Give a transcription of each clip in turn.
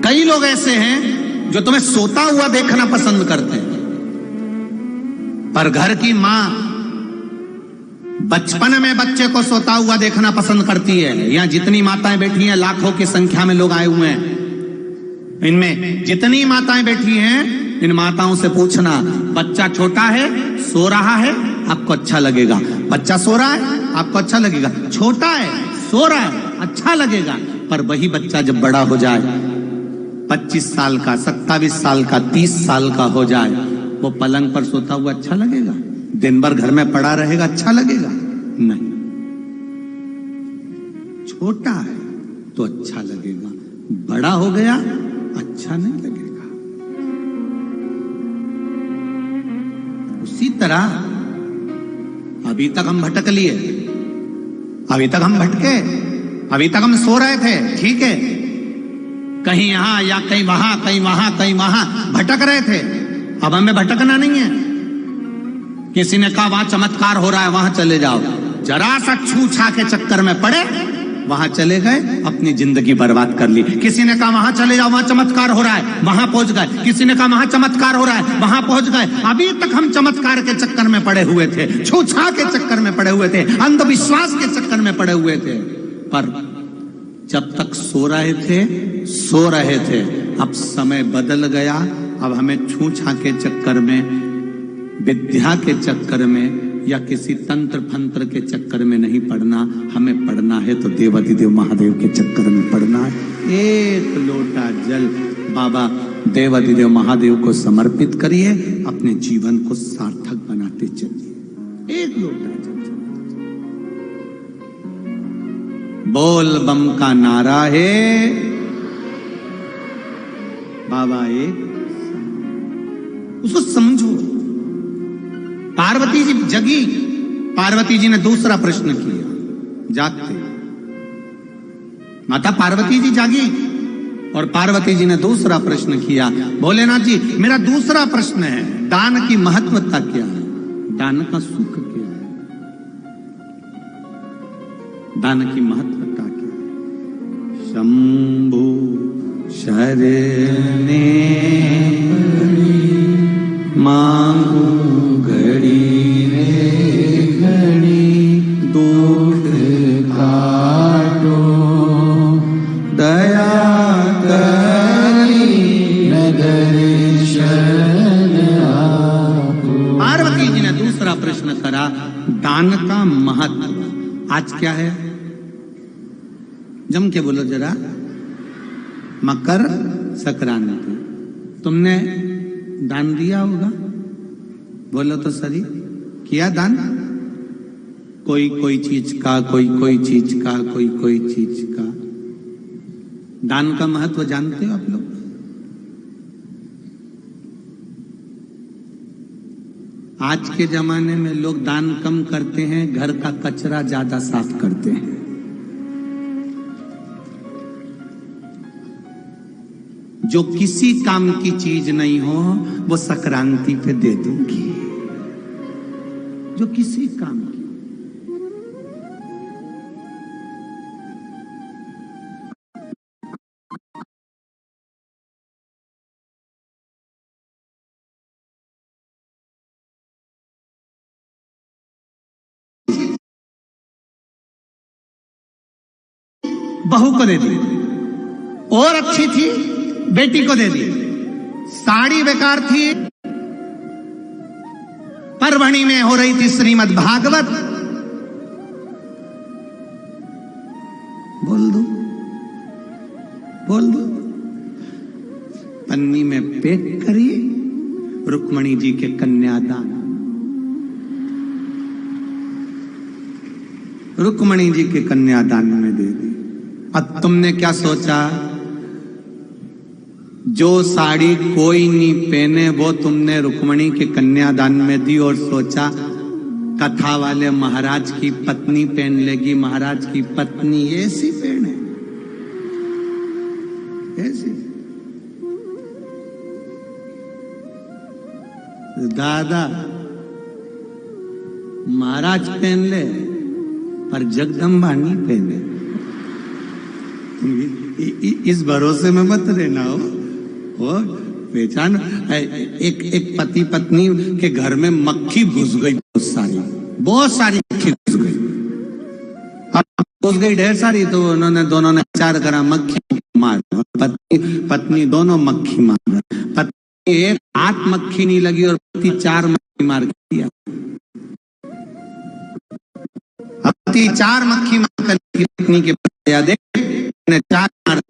कई लोग ऐसे हैं जो तुम्हें सोता हुआ देखना पसंद करते हैं, पर घर की मां बचपन में बच्चे को सोता हुआ देखना पसंद करती है। यहां जितनी माताएं बैठी हैं, लाखों की संख्या में लोग आए हुए हैं, इनमें जितनी माताएं बैठी हैं, इन माताओं से पूछना, बच्चा छोटा है, सो रहा है, आपको अच्छा लगेगा? बच्चा सो रहा है, आपको अच्छा लगेगा? छोटा है, सो रहा है, अच्छा लगेगा। पर वही बच्चा जब बड़ा हो जाए, 25 साल का, 27 साल का, 30 साल का हो जाए, वो पलंग पर सोता हुआ अच्छा लगेगा? दिन भर घर में पड़ा रहेगा, अच्छा लगेगा? नहीं। छोटा है तो अच्छा लगेगा, बड़ा हो गया अच्छा नहीं लगेगा। उसी तरह अभी तक हम भटक लिए, अभी तक हम भटके, अभी तक हम सो रहे थे, ठीक है, कहीं यहां या कहीं वहां, कहीं वहां, कहीं वहां भटक रहे थे। अब हमें भटकना नहीं है। किसी ने कहा वहां चमत्कार हो रहा है, वहां चले जाओ, जरा सा छू छा के चक्कर में पड़े, वहां चले गए, अपनी जिंदगी बर्बाद कर ली। किसी ने कहा वहां चले जाओ, वहां चमत्कार हो रहा है, वहां पहुंच गए। किसी ने कहा वहां चमत्कार हो रहा है, वहां पहुंच गए। अभी तक हम चमत्कार के चक्कर में पड़े हुए थे, छू छा के चक्कर में पड़े हुए थे, अंधविश्वास के चक्कर में पड़े हुए थे। पर जब तक सो रहे थे, अब समय बदल गया। अब हमें छू छा के चक्कर में, विद्या के चक्कर में या किसी तंत्र फंत्र के चक्कर में नहीं पड़ना। हमें पढ़ना है तो देवाधिदेव महादेव के चक्कर में पढ़ना है। एक लोटा जल बाबा देवाधिदेव महादेव को समर्पित करिए, अपने जीवन को सार्थक बनाते चलिए। एक लोटा जल, बोल बम का नारा है, बाबा एक, उसको समझो। पार्वती जी जगी, पार्वती जी ने दूसरा प्रश्न किया जागते। माता पार्वती जी जागी और पार्वती जी ने दूसरा प्रश्न किया, भोलेनाथ जी मेरा दूसरा प्रश्न है, दान की महत्वता क्या है, दान का सुख क्या है, दान की महत्वता क्या है? शंभु शरणे मांगू घड़ी रे घड़ी, दुख काटो दया करी दर्शन आपो। पार्वती जी ने दूसरा प्रश्न करा, दान का महत्व आज क्या है? जम के बोलो जरा। मकर संक्रांति, तुमने दान दिया होगा, बोलो तो सही, किया दान? कोई कोई चीज का, कोई कोई चीज का, कोई कोई चीज का। दान का महत्व जानते हो आप लोग? आज के जमाने में लोग दान कम करते हैं, घर का कचरा ज्यादा साफ करते हैं। जो किसी काम की चीज नहीं हो वो संक्रांति पे दे दूंगी, जो किसी काम की। बहू को दे दी, और अच्छी थी बेटी को दे दी। साड़ी बेकार थी, परभणी में हो रही थी श्रीमद् भागवत, बोल दो पन्नी में पैक करी, रुक्मणी जी के कन्यादान, रुक्मणी जी के कन्यादान में दे दी। अब तुमने क्या सोचा? जो साड़ी कोई नहीं पहने वो तुमने रुक्मणी के कन्यादान में दी, और सोचा कथा वाले महाराज की पत्नी पहन लेगी, महाराज की पत्नी ऐसी पहने, ऐसी। दादा महाराज पहन ले पर जगदम्बा नहीं पहने। इस भरोसे में मत रहना हो। वो पहचान, एक पति पत्नी के घर में मक्खी घुस गई, बहुत सारी मक्खी घुस गई। अब घुस गई ढेर सारी, तो उन्होंने दोनों ने विचार करा मक्खी मार, पत्नी दोनों मक्खी मार। पत्नी एक हाथ मक्खी नहीं लगी और पति 4 मक्खी मार दिया। पति 4 मक्खी मार कर पत्नी के देख 4 मार,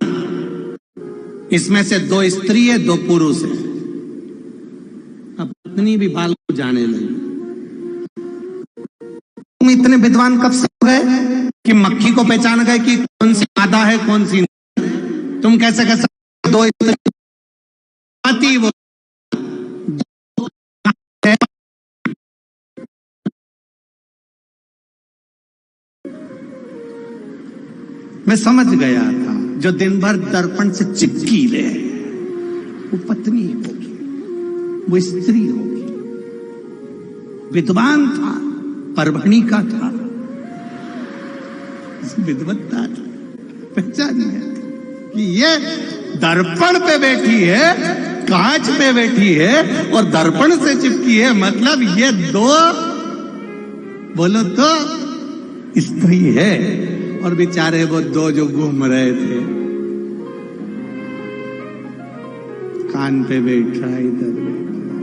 इसमें से 2 स्त्री है 2 पुरुष है। अब पत्नी भी बाल को जाने लगी। तुम इतने विद्वान कब से हो गए कि मक्खी को पहचान गए कि कौन सी मादा है कौन सी नहीं? तुम कैसे कह सकते 2 स्त्री पति वो मैं समझ गया था, जो दिन भर दर्पण से चिपकी रहे वो पत्नी होगी, वो स्त्री होगी। विद्वान था, परभणी का था, विद्वत्ता था, पहचान गया कि ये दर्पण पे बैठी है, कांच पे बैठी है और दर्पण से चिपकी है, मतलब ये 2 बोलो तो स्त्री है। और बेचारे वो 2 जो घूम रहे थे, कान पे बैठ रहा, इधर बैठ रहा।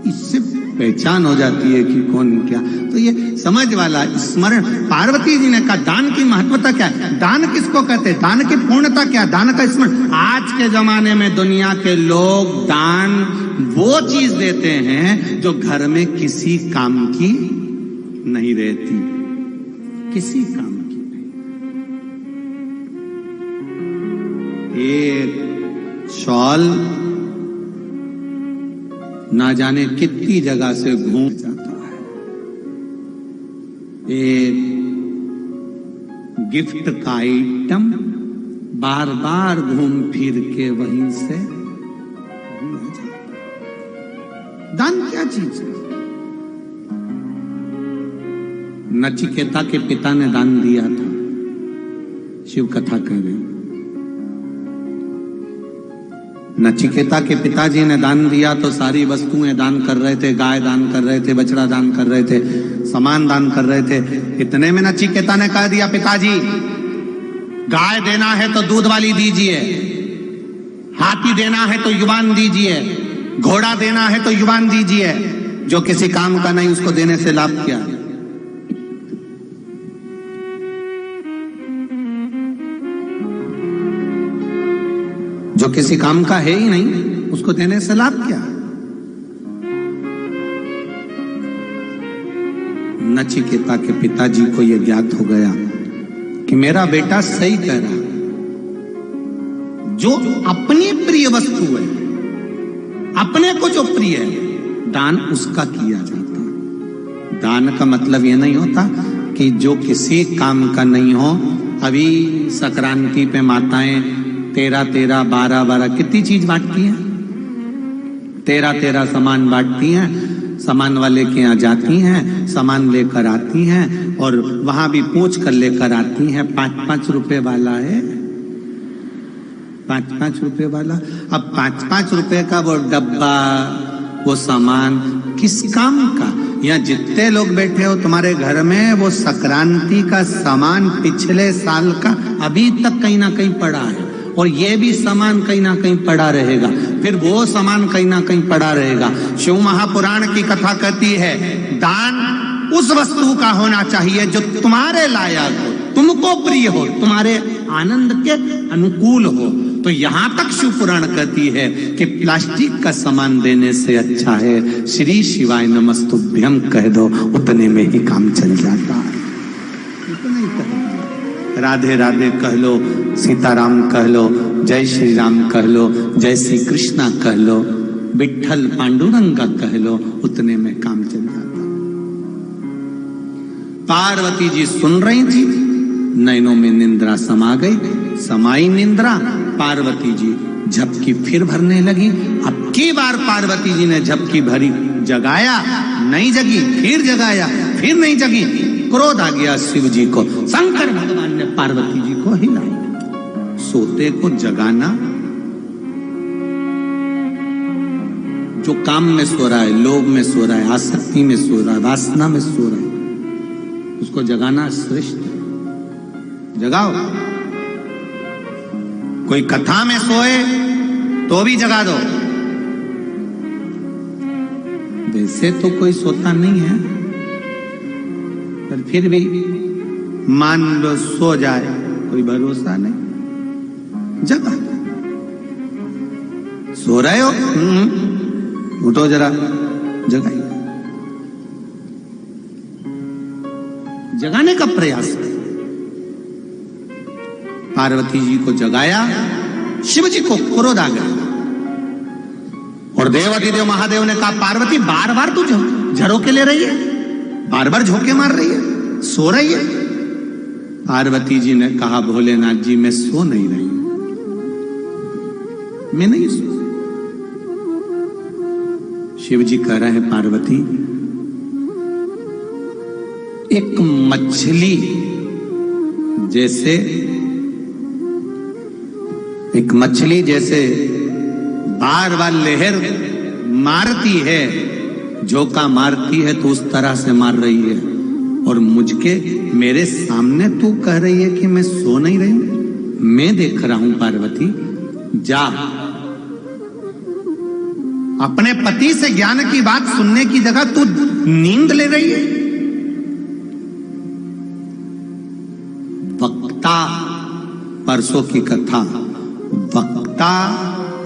इससे पहचान हो जाती है कि कौन क्या। तो ये समझ वाला स्मरण। पार्वती जी ने कहा दान की महत्वता क्या है, दान किसको कहते हैं, दान की पूर्णता क्या, दान का स्मरण। आज के जमाने में दुनिया के लोग दान वो चीज देते हैं जो घर में किसी काम की नहीं रहती, किसी काम की नहीं। एक शॉल ना जाने कितनी जगह से घूम जाता है, एक गिफ्ट का आइटम बार बार घूम फिर के वहीं से जाता है। दान क्या चीज है? नचिकेता के पिता ने दान दिया था, शिव कथा कह रहे। नचिकेता के पिताजी ने दान दिया तो सारी वस्तुएं दान कर रहे थे, गाय दान कर रहे थे, बछड़ा दान कर रहे थे, सामान दान कर रहे थे। इतने में नचिकेता ने कह दिया पिताजी गाय देना है तो दूध वाली दीजिए, हाथी देना है तो युवान दीजिए, घोड़ा देना है तो युवान दीजिए, जो किसी काम का नहीं उसको देने से लाभ क्या। जो किसी काम का है ही नहीं उसको देने से लाभ क्या। नचिकेता के पिताजी को यह ज्ञात हो गया कि मेरा बेटा सही कह रहा, जो अपनी प्रिय वस्तु है, अपने को जो प्रिय है, दान उसका किया जाता। दान का मतलब यह नहीं होता कि जो किसी काम का नहीं हो। अभी संक्रांति पे माताएं 13-13, 12-12 कितनी चीज बांटती हैं, 13-13 सामान बांटती हैं। सामान वाले के यहाँ जाती हैं, सामान लेकर आती हैं और वहां भी पूछ कर लेकर आती हैं। 5-5 रुपए वाला है, 5-5 रुपए वाला। अब 5-5 रुपए का वो डब्बा, वो सामान किस काम का। यहाँ जितने लोग बैठे हो तुम्हारे घर में, वो संक्रांति का सामान पिछले साल का अभी तक कहीं ना कहीं पड़ा है, और ये भी सामान कहीं ना कहीं पड़ा रहेगा, फिर वो सामान कहीं ना कहीं पड़ा रहेगा। शिव महापुराण की कथा कहती है दान उस वस्तु का होना चाहिए जो तुम्हारे लायक हो, तुमको प्रिय हो, तुम्हारे आनंद के अनुकूल हो। तो यहां तक शिव पुराण कहती है कि प्लास्टिक का सामान देने से अच्छा है श्री शिवाय नमस्तुभ्यम कह दो, उतने में ही काम चल जाता है। इतना ही कह, राधे राधे कह लो, सीताराम कह लो, जय श्री राम कह लो, जय श्री कृष्णा कह लो, विठल पांडुरंगा कह लो, उतने में काम चल जाता। पार्वती जी सुन रही थी, नैनों में निंद्रा समा गई। समाई निंद्रा, पार्वती जी झपकी फिर भरने लगी। अब की बार पार्वती जी ने झपकी भरी, जगाया नहीं जगी, फिर जगाया फिर नहीं जगी। क्रोध आ गया शिव जी को। शंकर भगवान ने पार्वती जी को हिलाया। सोते को जगाना, जो काम में सो रहा है, लोभ में सो रहा है, आसक्ति में सो रहा है, वासना में सो रहा है, उसको जगाना श्रेष्ठ है। जगाओ। कोई कथा में सोए तो भी जगा दो। वैसे तो कोई सोता नहीं है, पर फिर भी मान लो सो जाए, कोई भरोसा नहीं, जगा। सो रहे हो, उठो जरा, जगाइए। जगाने का प्रयास करें। पार्वती जी को जगाया, शिव जी को क्रोध आ गया और देवाधिदेव महादेव ने कहा, पार्वती बार बार तू झरोके ले रही है, बार बार झोंके मार रही है, सो रही है। पार्वती जी ने कहा, भोलेनाथ जी मैं सो नहीं रही, मैं नहीं सो। शिव जी कह रहे हैं, पार्वती एक मछली जैसे बार बार लहर मारती है, झोंका मारती है, तो उस तरह से मार रही है। और मेरे सामने तू कह रही है कि मैं सो नहीं रही हूं, मैं देख रहा हूं। पार्वती जा, अपने पति से ज्ञान की बात सुनने की जगह तू नींद ले रही है। वक्ता, परसों की कथा, वक्ता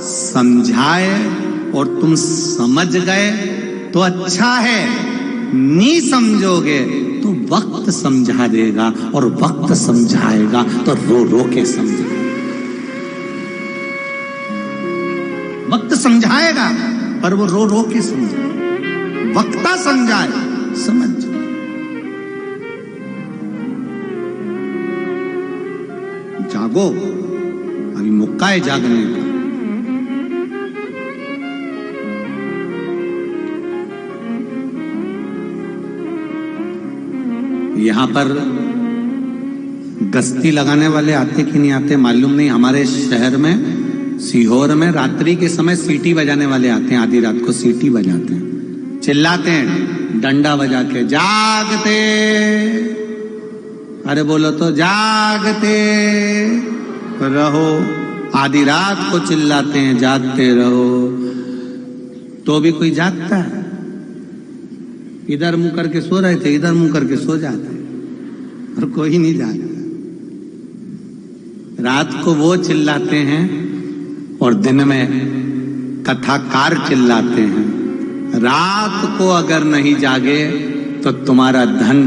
समझाए और तुम समझ गए तो अच्छा है, नहीं समझोगे तो वक्त समझा देगा, और वक्त समझाएगा तो रो रो के समझाएगा। वक्त समझाएगा पर वो रो रो के समझाए। वक्ता समझाए, समझ जाए। जागो, अभी मौका है जागने का। यहां पर गश्ती लगाने वाले आते कि नहीं आते मालूम नहीं। हमारे शहर में, सीहोर में रात्रि के समय सीटी बजाने वाले आते हैं, आधी रात को सीटी बजाते हैं, चिल्लाते हैं डंडा बजा के, जागते, अरे बोलो तो जागते रहो। आधी रात को चिल्लाते हैं जागते रहो, तो भी कोई जागता है? इधर मुंह करके सो रहे थे, इधर मुंह करके सो जाते, और कोई नहीं जागता। रात को वो चिल्लाते हैं और दिन में कथाकार चिल्लाते हैं। रात को अगर नहीं जागे तो तुम्हारा धन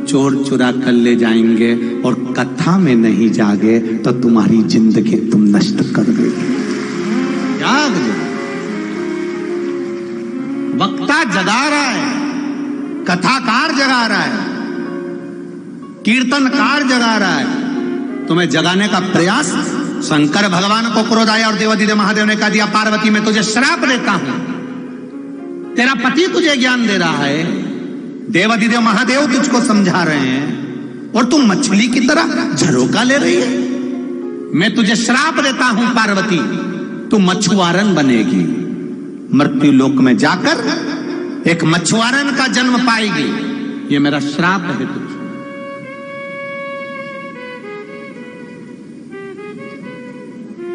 चोर चुरा कर ले जाएंगे, और कथा में नहीं जागे तो तुम्हारी जिंदगी तुम नष्ट कर दोगे। जाग जाओ। वक्ता जगा रहा है, कथाकार जगा रहा है, कीर्तनकार जगा रहा है, तुम्हें जगाने का प्रयास। शंकर भगवान को क्रोध आया और देवाधिदेव महादेव ने कहा दिया, पार्वती मैं तुझे श्राप देता हूं, तेरा पति तुझे ज्ञान दे रहा है, देवाधिदेव महादेव तुझको समझा रहे हैं, और तुम मछली की तरह झरोका ले रही है। मैं तुझे श्राप देता हूं पार्वती, तू मछुआरन बनेगी, मृत्यु लोक में जाकर एक मछुआरन का जन्म पाएगी। ये मेरा श्राप है तुझको।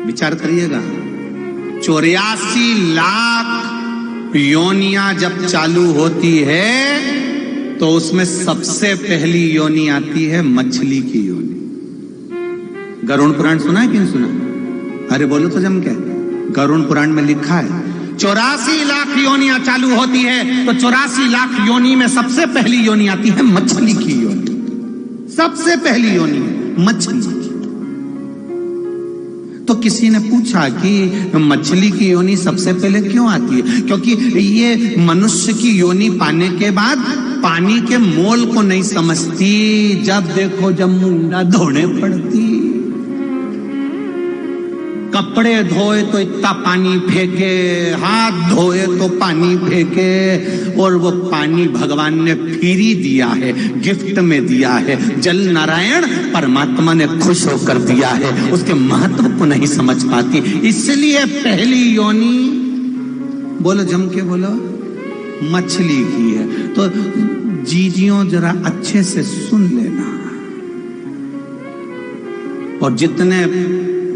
विचार करिएगा, 84 लाख योनियां जब चालू होती है तो उसमें सबसे पहली योनि आती है मछली की योनि। गरुड़ पुराण सुना है कि नहीं सुना? अरे बोलो तो जम क्या, गरुड़ पुराण में लिखा है 84 लाख योनियां चालू होती है, तो 84 लाख योनि में सबसे पहली योनि आती है मछली की योनि। सबसे पहली योनि मछली की। तो किसी ने पूछा कि मछली की योनि सबसे पहले क्यों आती है? क्योंकि ये मनुष्य की योनि पाने के बाद पानी के मोल को नहीं समझती, जब देखो जब मुंडा धोने पड़ती। कपड़े धोए तो इतना पानी फेंके, हाथ धोए तो पानी फेंके, और वो पानी भगवान ने फ्री दिया है, गिफ्ट में दिया है। जल नारायण परमात्मा ने खुश होकर दिया है, उसके महत्व को नहीं समझ पाती। इसलिए पहली योनि, बोलो जम के बोलो, मछली की है। तो जीजियों जरा अच्छे से सुन लेना, और जितने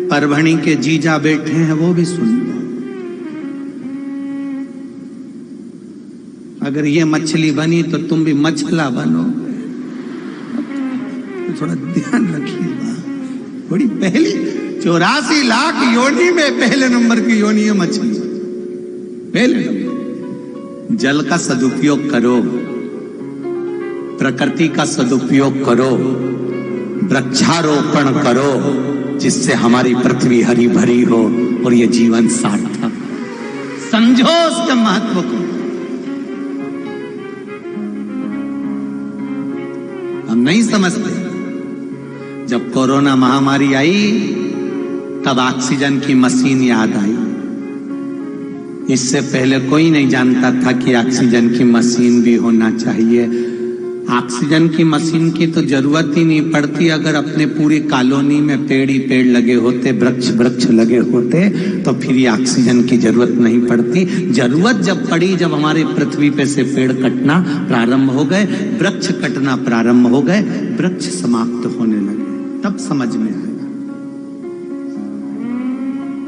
परभणी के जीजा बैठे हैं वो भी सुन लो। अगर ये मछली बनी तो तुम भी मछला बनो, तो थोड़ा ध्यान रखिएगा। बड़ी पहली 84 लाख योनि में पहले नंबर की योनि है मछली। पहले नंबर। जल का सदुपयोग करो, प्रकृति का सदुपयोग करो, वृक्षारोपण करो, जिससे हमारी पृथ्वी हरी भरी हो और ये जीवन सार्थक। समझो उसके महत्व को। हम नहीं समझते। जब कोरोना महामारी आई तब ऑक्सीजन की मशीन याद आई। इससे पहले कोई नहीं जानता था कि ऑक्सीजन की मशीन भी होना चाहिए। ऑक्सीजन की मशीन की तो जरूरत ही नहीं पड़ती अगर अपने पूरी कॉलोनी में पेड़ ही पेड़ लगे होते, वृक्ष लगे होते, तो फिर ये ऑक्सीजन की जरूरत नहीं पड़ती। जरूरत जब पड़ी, जब हमारे पृथ्वी पे से पेड़ कटना प्रारंभ हो गए, वृक्ष कटना प्रारंभ हो गए, वृक्ष समाप्त होने लगे, तब समझ में आया।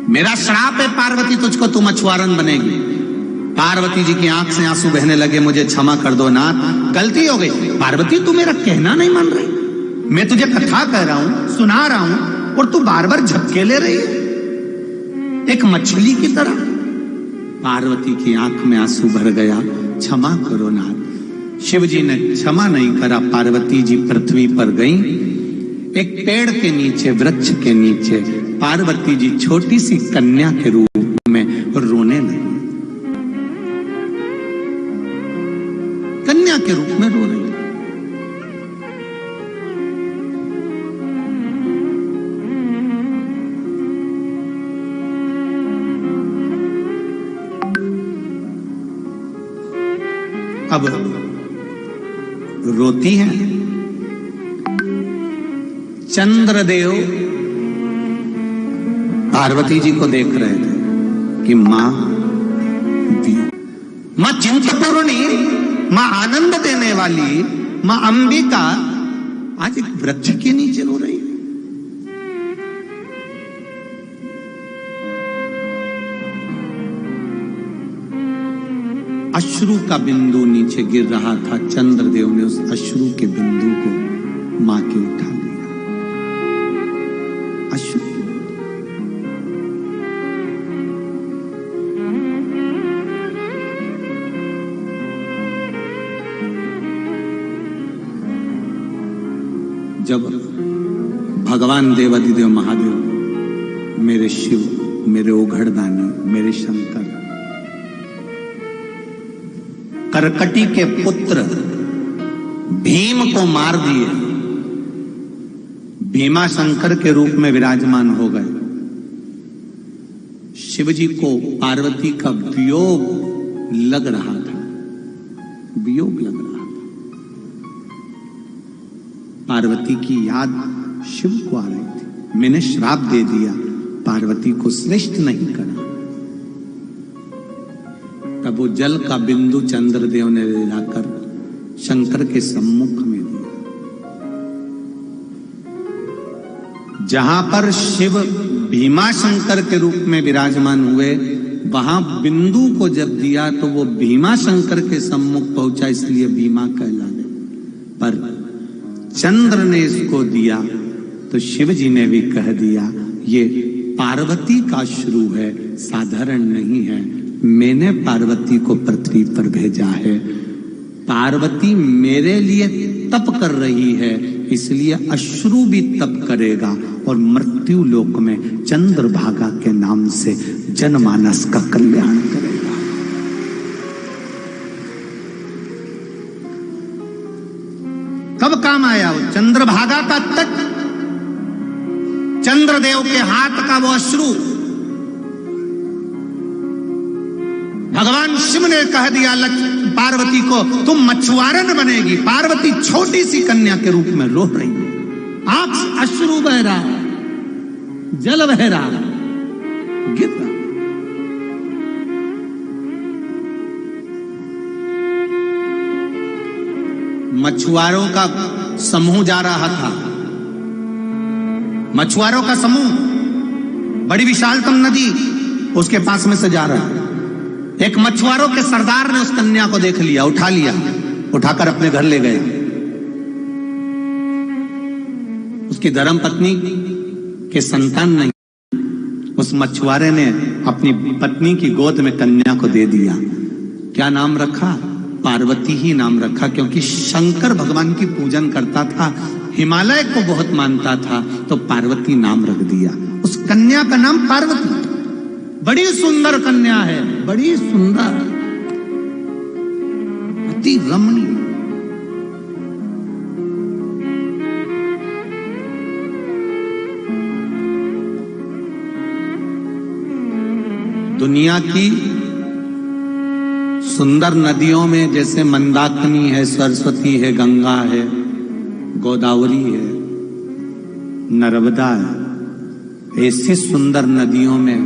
मेरा श्राप है पार्वती तुझको, तू मछुआरन बनेगी। पार्वती जी की आंख से आंसू बहने लगे, मुझे क्षमा कर दो नाथ, गलती हो गई। पार्वती तू मेरा कहना नहीं मान रही, मैं तुझे कथा कह रहा हूं, सुना रहा हूं, और तू बार बार झपके ले रही है एक मछली की तरह। पार्वती की आंख में आंसू भर गया, क्षमा करो नाथ। शिव जी ने क्षमा नहीं करा। पार्वती जी पृथ्वी पर गई, एक पेड़ के नीचे, वृक्ष के नीचे पार्वती जी छोटी सी कन्या के रूप में रोने लगी। कन्या के रूप में रो रही। अब रोती है। चंद्रदेव पार्वती जी को देख रहे थे कि मां चिंतपूर्णी, मां आनंद देने वाली, मां अंबिका आज एक वृक्ष के नीचे रो रही है। अश्रु का बिंदु नीचे गिर रहा था। चंद्रदेव ने उस अश्रु के बिंदु को मां के उठा लिया। अश्रु जब भगवान देवाधिदेव महादेव, मेरे शिव, मेरे ओघड़दानी, मेरे शंकर, करकटी के पुत्र भीम को मार दिए, भीमा शंकर के रूप में विराजमान हो गए। शिव जी को पार्वती का वियोग लग रहा था, वियोग लग रहा था। पार्वती की याद शिव को आ रही थी। मैंने श्राप दे दिया, पार्वती को श्रेष्ठ नहीं करा। तब वो जल का बिंदु चंद्रदेव ने ले जाकर शंकर के सम्मुख में दिया। जहां पर शिव भीमा शंकर के रूप में विराजमान हुए, वहां बिंदु को जब दिया तो वो भीमा शंकर के सम्मुख पहुंचा, इसलिए भीमा कहला गया। पर चंद्र ने इसको दिया तो शिव जी ने भी कह दिया ये पार्वती का अश्रु है, साधारण नहीं है। मैंने पार्वती को पृथ्वी पर भेजा है, पार्वती मेरे लिए तप कर रही है, इसलिए अश्रु भी तप करेगा और मृत्यु लोक में चंद्रभागा के नाम से जनमानस का कल्याण करेगा। कब काम आया वो चंद्रभागा का तट, चंद्रदेव के हाथ का वो अश्रु भगवान शिव ने कह दिया पार्वती को, तुम मछुआरन बनेगी। पार्वती छोटी सी कन्या के रूप में रो रही, आंख से अश्रु बह रहा, जल बह रहा, गिर रहा। मछुआरों का समूह जा रहा था, मछुआरों का समूह, बड़ी विशालतम नदी उसके पास में से जा रहा है। एक मछुआरों के सरदार ने उस कन्या को देख लिया, उठा लिया, उठाकर अपने घर ले गए। उसकी धर्म पत्नी के संतान नहीं, उस मछुआरे ने अपनी पत्नी की गोद में कन्या को दे दिया। क्या नाम रखा? पार्वती ही नाम रखा, क्योंकि शंकर भगवान की पूजन करता था, हिमालय को बहुत मानता था, तो पार्वती नाम रख दिया। उस कन्या का नाम पार्वती। बड़ी सुंदर कन्या है, बड़ी सुंदर, अति रमणीय। दुनिया की सुंदर नदियों में जैसे मंदाकिनी है, सरस्वती है, गंगा है, गोदावरी है, नर्मदा है, ऐसी सुंदर नदियों में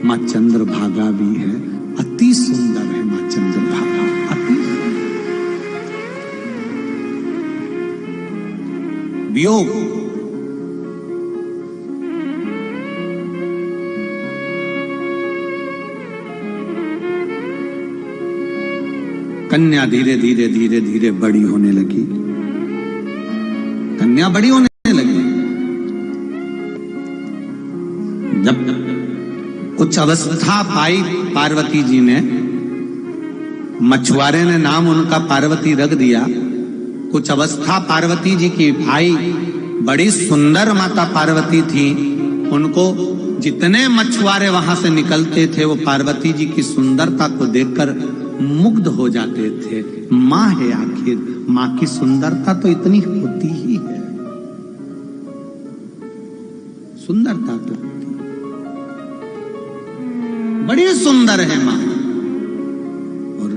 मां चंद्रभागा भी है। अति सुंदर है मां चंद्रभागा, अति वियोग। कन्या धीरे धीरे धीरे धीरे बड़ी होने लगी, कन्या बड़ी होने लगी। जब कुछ अवस्था पाई पार्वती जी ने, मछुआरे ने नाम उनका पार्वती रख दिया। कुछ अवस्था पार्वती जी की भाई, बड़ी सुंदर माता पार्वती थी, उनको जितने मछुआरे वहां से निकलते थे वो पार्वती जी की सुंदरता को देखकर मुग्ध हो जाते थे। माँ है आखिर, माँ की सुंदरता तो इतनी होती ही है, सुंदरता तो होती, बड़ी सुंदर है माँ। और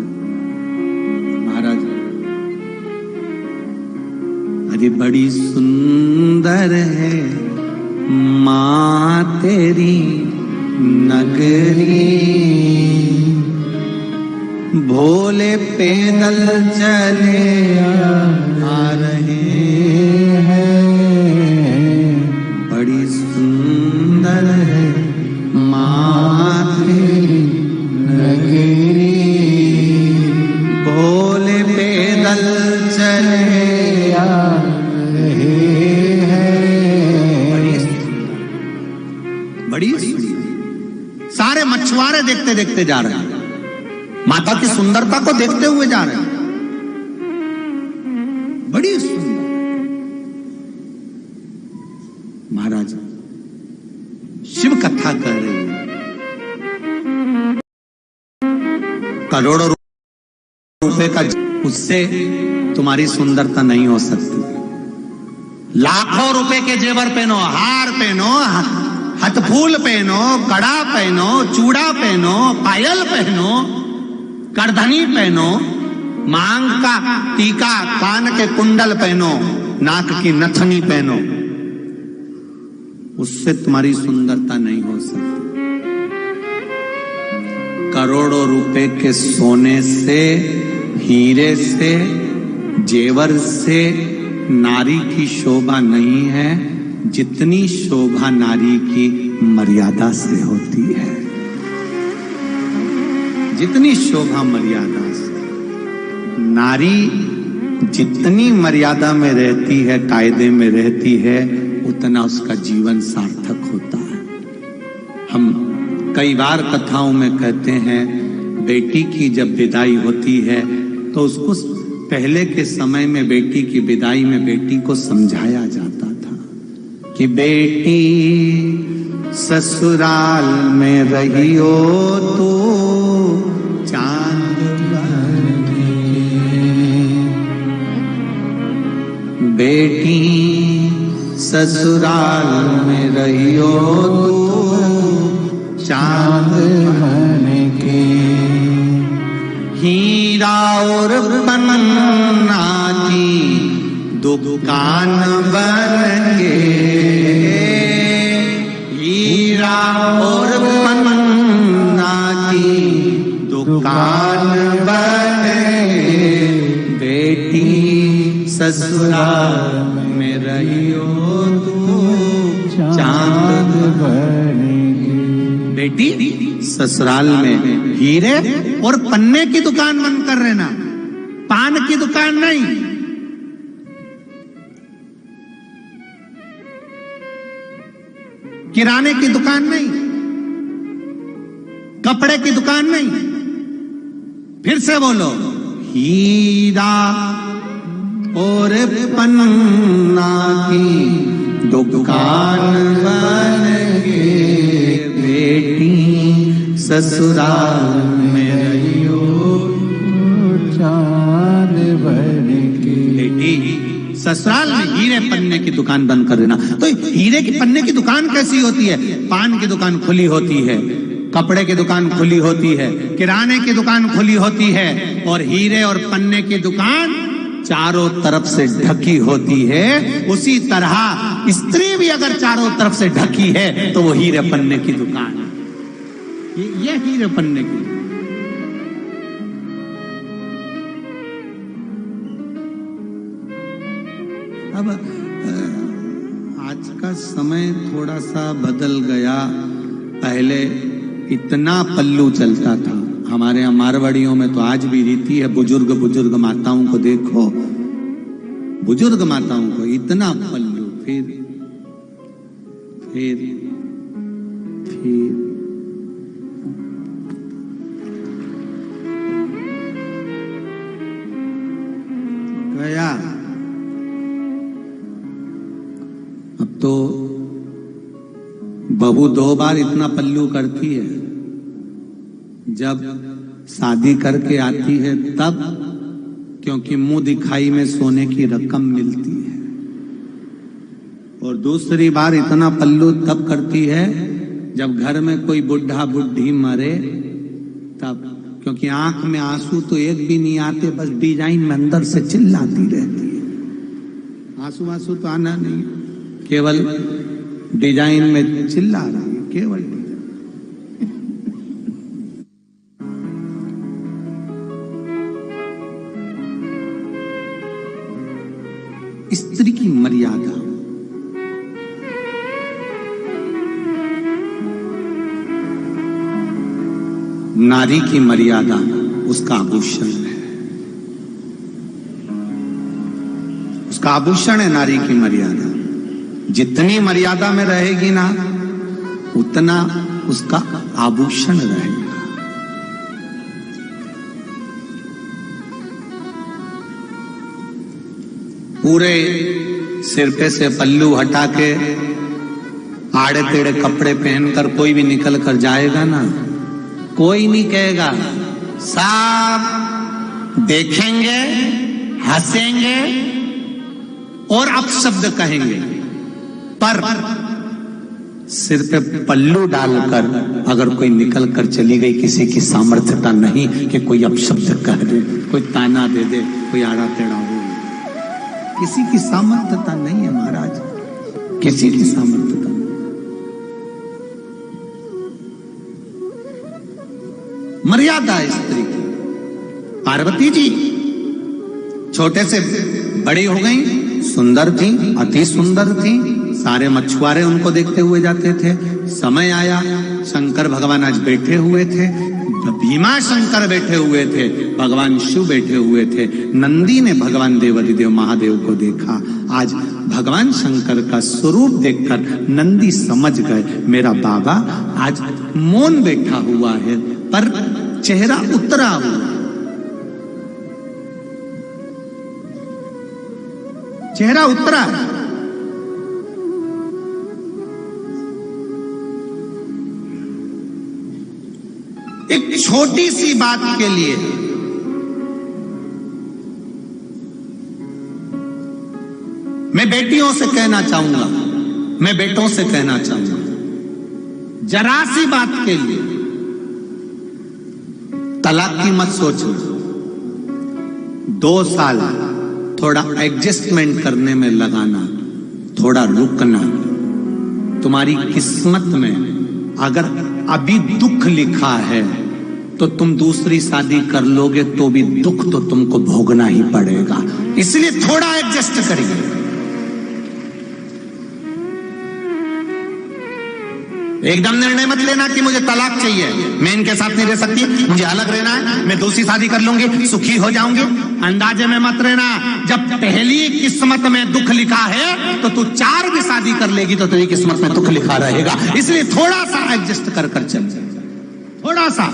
महाराज, अरे बड़ी सुंदर है माँ तेरी नगरी, भोले पैदल चले आ रहे हैं। बड़ी सुंदर है माँ तेरी नगरी, भोले पैदल चले आ रहे हैं। बड़ी सुंदर। सारे मछुआरे देखते देखते जा रहे हैं, माता की सुंदरता को देखते हुए जा रहे हैं। बड़ी सुंदर। महाराज शिव कथा कर रही है, करोड़ों रुपए का, उससे तुम्हारी सुंदरता नहीं हो सकती। लाखों रुपए के जेवर पहनो, हार पहनो, हथफूल पहनो, कड़ा पहनो, चूड़ा पहनो, पायल पहनो, करधनी पहनो, मांग का टीका, कान के कुंडल पहनो, नाक की नथनी पहनो, उससे तुम्हारी सुंदरता नहीं हो सकती। करोड़ों रुपए के सोने से, हीरे से, जेवर से नारी की शोभा नहीं है जितनी शोभा नारी की मर्यादा से होती है। जितनी शोभा मर्यादा से, नारी जितनी मर्यादा में रहती है, कायदे में रहती है, उतना उसका जीवन सार्थक होता है। हम कई बार कथाओं में कहते हैं, बेटी की जब विदाई होती है तो उसको पहले के समय में बेटी की विदाई में बेटी को समझाया जाता था कि बेटी ससुराल में रही हो तो चांद बने, बेटी ससुराल में रही हो तो चांद बन के। हीरा और पन्ना की दुकान बन के, हीरा और पन्ना की दुकान बन के, बेटी ससुराल में रहियो तू चांद बनेगी। बेटी ससुराल में हीरे और पन्ने की दुकान बंद कर रहना, पान की दुकान नहीं। किराने की दुकान नहीं, कपड़े की दुकान नहीं। फिर से बोलो, हीरा और पन्ना की दुकान बनेगी, बेटी ससुराल में रहियो चांद बनेगी। बेटी ससुराल में हीरे पन्ने की दुकान बंद कर देना। तो हीरे की पन्ने की दुकान कैसी होती है? पान की दुकान खुली होती है, कपड़े की दुकान खुली होती है, किराने की दुकान खुली होती है, और हीरे और पन्ने की दुकान चारों तरफ से ढकी होती है। उसी तरह स्त्री भी अगर चारों तरफ से ढकी है तो वो हीरे पन्ने की दुकान है। ये हीरे पन्ने की। अब आज का समय थोड़ा सा बदल गया। पहले इतना पल्लू चलता था। हमारे यहाँ मारवाड़ियों में तो आज भी रीति है, बुजुर्ग माताओं को देखो, बुजुर्ग माताओं को इतना पल्लू, फिर गया। अब तो बहू 2 बार इतना पल्लू करती है, जब शादी करके आती है तब, क्योंकि मुंह दिखाई में सोने की रकम मिलती है, और दूसरी बार इतना पल्लू तब करती है जब घर में कोई बुढ़ा बुढ़ी मरे तब, क्योंकि आंख में आंसू तो एक भी नहीं आते, बस डिजाइन में अंदर से चिल्लाती रहती है। आंसू तो आना नहीं, केवल डिजाइन में चिल्ला रही है, केवल डिजाइन। स्त्री की मर्यादा, नारी की मर्यादा उसका आभूषण है, उसका आभूषण है नारी की मर्यादा। जितनी मर्यादा में रहेगी ना, उतना उसका आभूषण रहेगा। पूरे सिर पे से पल्लू हटा के आड़े टेढ़े कपड़े पहनकर कोई भी निकल कर जाएगा ना, कोई नहीं कहेगा, सब देखेंगे, हंसेंगे और अपशब्द कहेंगे। पर सिर पे पल्लू डालकर अगर कोई निकल कर चली गई, किसी की सामर्थ्यता नहीं कि कोई अपशब्द कह दे, कोई ताना दे दे, कोई आड़ा टेढ़ा हो, किसी की सामर्थ्यता नहीं है महाराज, किसी की सामर्थ्यता नहीं। मर्यादा स्त्री की। पार्वती जी छोटे से बड़ी हो गई, सुंदर थी, अति सुंदर थी, सारे मछुआरे उनको देखते हुए जाते थे। समय आया, शंकर भगवान आज बैठे हुए थे, भीमा शंकर बैठे हुए थे, भगवान शिव बैठे हुए थे। नंदी ने भगवान देवाधिदेव महादेव को देखा। आज भगवान शंकर का स्वरूप देखकर नंदी समझ गए, मेरा बाबा आज मौन बैठा हुआ है पर चेहरा उतरा हुआ, चेहरा उतरा है। एक छोटी सी बात के लिए मैं बेटियों से कहना चाहूंगा, मैं बेटों से कहना चाहूंगा, जरा सी बात के लिए तलाक की मत सोचो। 2 साल थोड़ा एडजस्टमेंट करने में लगाना, थोड़ा रुकना। तुम्हारी किस्मत में अगर अभी दुख लिखा है तो तुम दूसरी शादी कर लोगे तो भी दुख तो तुमको भोगना ही पड़ेगा, इसलिए थोड़ा एडजस्ट करिए। एकदम निर्णय मत लेना कि मुझे तलाक चाहिए, मैं इनके साथ नहीं रह सकती, मुझे अलग रहना है, मैं दूसरी शादी कर लूंगी, सुखी हो जाऊंगी। अंदाजे में मत रहना। जब पहली किस्मत में दुख लिखा है तो तू 4 भी शादी कर लेगी तो तेरी किस्मत में दुख लिखा रहेगा, इसलिए थोड़ा सा एडजस्ट कर चल, थोड़ा सा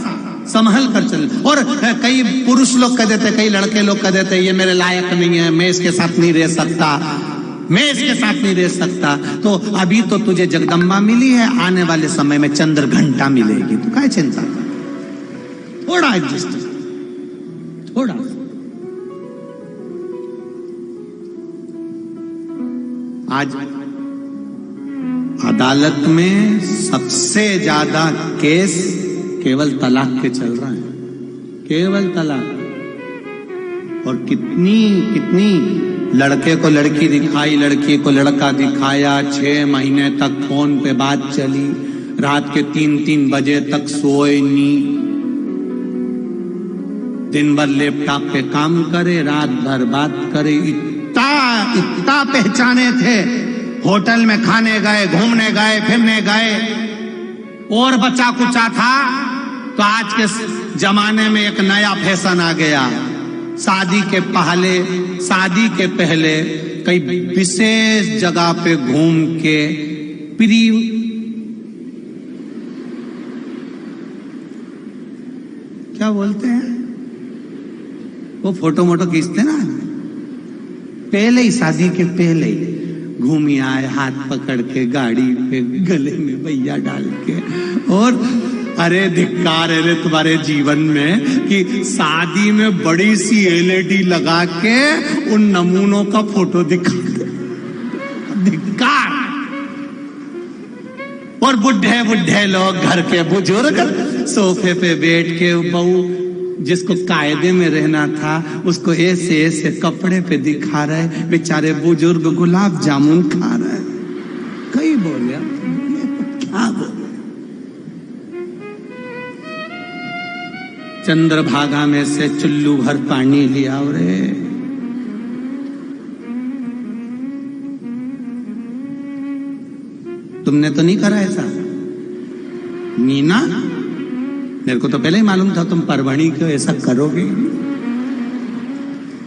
संभल कर चल। और कई पुरुष लोग कह देते, कई लड़के लोग कह देते, ये मेरे लायक नहीं है, मैं इसके साथ नहीं रह सकता, मैं इसके साथ नहीं रह सकता। तो अभी तो तुझे जगदम्बा मिली है, आने वाले समय में चंद्र घंटा मिलेगी, तू क्या चिंता कर, थोड़ा एडजस्ट, थोड़ा। आज अदालत में सबसे ज्यादा केस केवल तलाक के चल रहे हैं, केवल तलाक। और कितनी लड़के को लड़की दिखाई, लड़की को लड़का दिखाया, 6 महीने तक फोन पे बात चली, रात के 3-3 बजे तक सोए नहीं, दिन भर लैपटॉप पे काम करे, रात भर बात करे। इतना पहचाने थे, होटल में खाने गए, घूमने गए, फिरने गए, और बचा कुचा था। तो आज के जमाने में एक नया फैशन आ गया, शादी के पहले कई विशेष जगह पे घूम के क्या बोलते हैं वो, फोटो मोटो खींचते ना, पहले ही, शादी के पहले ही घूमी आए, हाथ पकड़ के गाड़ी पे, गले में भैया डाल के। और अरे धिक्कार है रे तुम्हारे जीवन में कि शादी में बड़ी सी LED लगा के उन नमूनों का फोटो दिखाते, धिक्कार। और बुढ़े लोग, घर के बुजुर्ग सोफे पे बैठ के, बहू जिसको कायदे में रहना था उसको ऐसे कपड़े पे दिखा रहे, बेचारे बुजुर्ग गुलाब जामुन खा रहे। कई बोले क्या बोले, चंद्रभागा में से चुल्लू भर पानी लिया। रे तुमने तो नहीं करा ऐसा नीना, मेरे को तो पहले ही मालूम था तुम परवणी को ऐसा करोगे,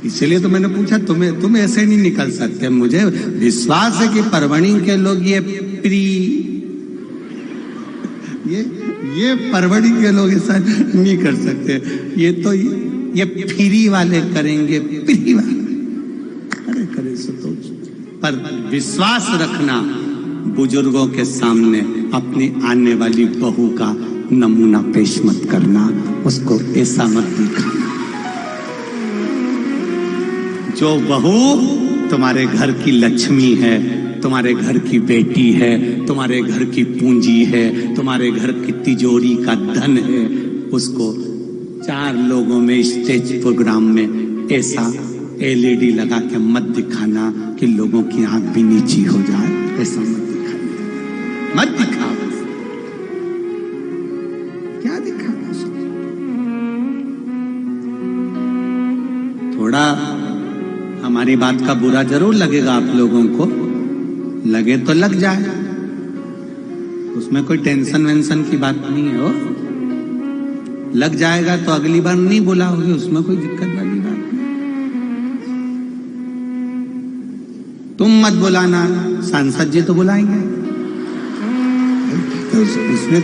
इसलिए तो मैंने पूछा। तुम ऐसे नहीं निकल सकते, मुझे विश्वास है कि परवणी के लोग ये परवड़ी के लोग ऐसा नहीं कर सकते, ये फ्री वाले करेंगे, फ्री वाले करे सोच। पर विश्वास रखना, बुजुर्गों के सामने अपनी आने वाली बहू का नमूना पेश मत करना, उसको ऐसा मत दिखाना। जो बहू तुम्हारे घर की लक्ष्मी है, तुम्हारे घर की बेटी है, तुम्हारे घर की पूंजी है, तुम्हारे घर की तिजोरी का धन है, उसको 4 लोगों में स्टेज प्रोग्राम में ऐसा LED लगा के मत दिखाना कि लोगों की आंख भी नीची हो जाए, ऐसा मत दिखाना, मत दिखाओ। क्या दिखाना? थोड़ा हमारी बात का बुरा जरूर लगेगा आप लोगों को, लगे तो लग जाए, उसमें कोई टेंशन वेंशन की बात नहीं है। लग जाएगा तो अगली बार नहीं बुलाओगे, उसमें कोई दिक्कत वाली बात नहीं। तुम मत बुलाना, सांसद जी तो बुलाएंगे, तो उसमें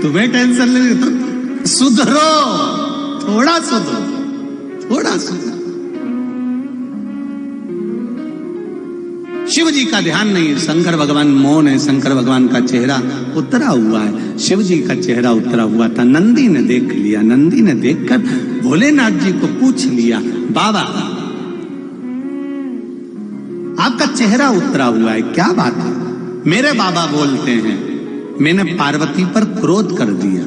तुम्हें टेंशन लेने, तो सुधरो, थोड़ा सुधरो, थोड़ा सुधरो। शिव जी का ध्यान नहीं, शंकर भगवान मौन है, शंकर भगवान का चेहरा उतरा हुआ है, शिव जी का चेहरा उतरा हुआ था। नंदी ने देख लिया, नंदी ने देखकर भोलेनाथ जी को पूछ लिया, बाबा आपका चेहरा उतरा हुआ है, क्या बात है? मेरे बाबा बोलते हैं मैंने पार्वती पर क्रोध कर दिया,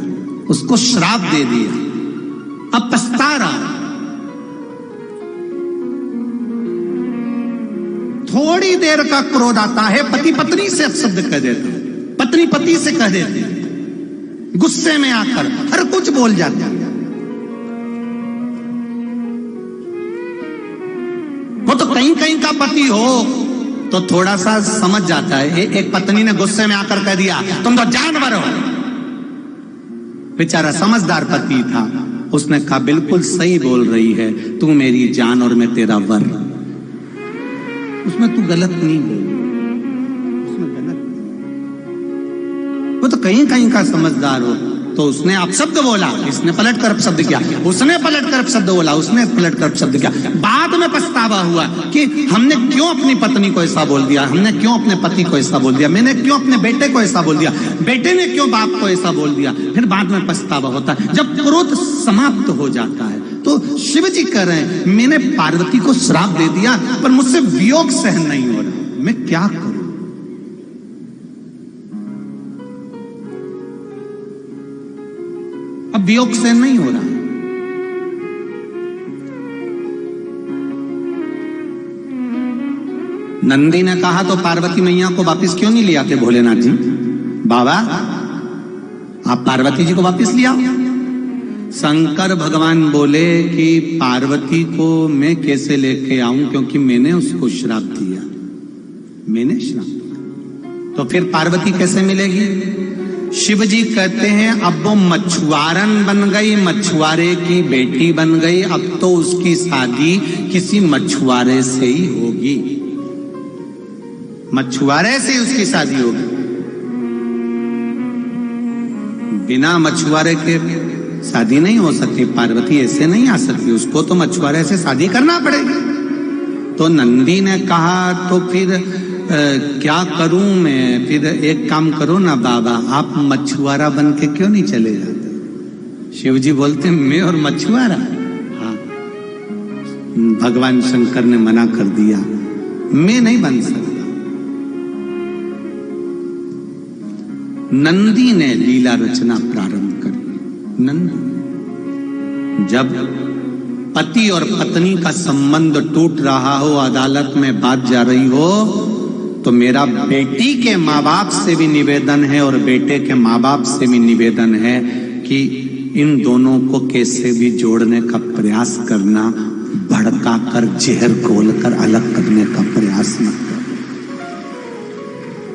उसको श्राप दे दिया, अब पछता रहा। थोड़ी देर का क्रोध आता है, पति पत्नी से अपशब्द कह देते हैं, पत्नी पति से कह देते हैं, गुस्से में आकर हर कुछ बोल जाते हैं। वो तो कहीं कहीं का पति हो तो थोड़ा सा समझ जाता है। एक पत्नी ने गुस्से में आकर कह दिया तुम तो जानवर हो। बेचारा समझदार पति था, उसने कहा बिल्कुल सही बोल रही है, तू मेरी जान और मैं तेरा वर। उसमें तू गलत नहीं बोल, उसमें गलत नहीं। वो तो कहीं कहीं का समझदार हो तो उसने अपशब्द बोला, इसने पलट कर अपशब्द किया, उसने पलट कर अपशब्द बोला, उसने पलट कर अपशब्द किया। बाद में पछतावा हुआ कि हमने क्यों अपनी पत्नी को ऐसा बोल दिया, हमने क्यों अपने पति को ऐसा बोल दिया, मैंने क्यों अपने बेटे को ऐसा बोल दिया, बेटे ने क्यों बाप को ऐसा बोल दिया। फिर बाद में पछतावा होता है। जब क्रोध समाप्त हो जाता है तो शिव जी कह रहे हैं मैंने पार्वती को श्राप दे दिया पर मुझसे वियोग सहन नहीं हो रहा, मैं क्या करूं। अब वियोग सहन नहीं हो रहा। नंदी ने कहा तो पार्वती मैया को वापस क्यों नहीं ले आते भोलेनाथ जी? बाबा आप पार्वती जी को वापस ले आओ। शंकर भगवान बोले कि पार्वती को मैं कैसे लेके आऊं, क्योंकि मैंने उसको श्राप दिया, मैंने श्राप दिया, तो फिर पार्वती कैसे मिलेगी? शिव जी कहते हैं अब वो मछुआरन बन गई, मछुआरे की बेटी बन गई, अब तो उसकी शादी किसी मछुआरे से ही होगी, मछुआरे से उसकी शादी होगी। बिना मछुआरे के शादी नहीं हो सकती, पार्वती ऐसे नहीं आ सकती, उसको तो मछुआरे से शादी करना पड़ेगी। तो नंदी ने कहा तो फिर क्या करूं मैं? फिर एक काम करो ना बाबा, आप मछुआरा बन के क्यों नहीं चले जाते? शिव जी बोलते मैं और मछुआरा? हाँ, भगवान शंकर ने मना कर दिया, मैं नहीं बन सकता। नंदी ने लीला रचना प्रारंभ कर दी। नंदी, जब पति और पत्नी का संबंध टूट रहा हो, अदालत में बात जा रही हो, तो मेरा बेटी के माँ बाप से भी निवेदन है और बेटे के माँ बाप से भी निवेदन है कि इन दोनों को कैसे भी जोड़ने का प्रयास करना, भड़का कर जहर घोलकर अलग करने का प्रयास मत करो।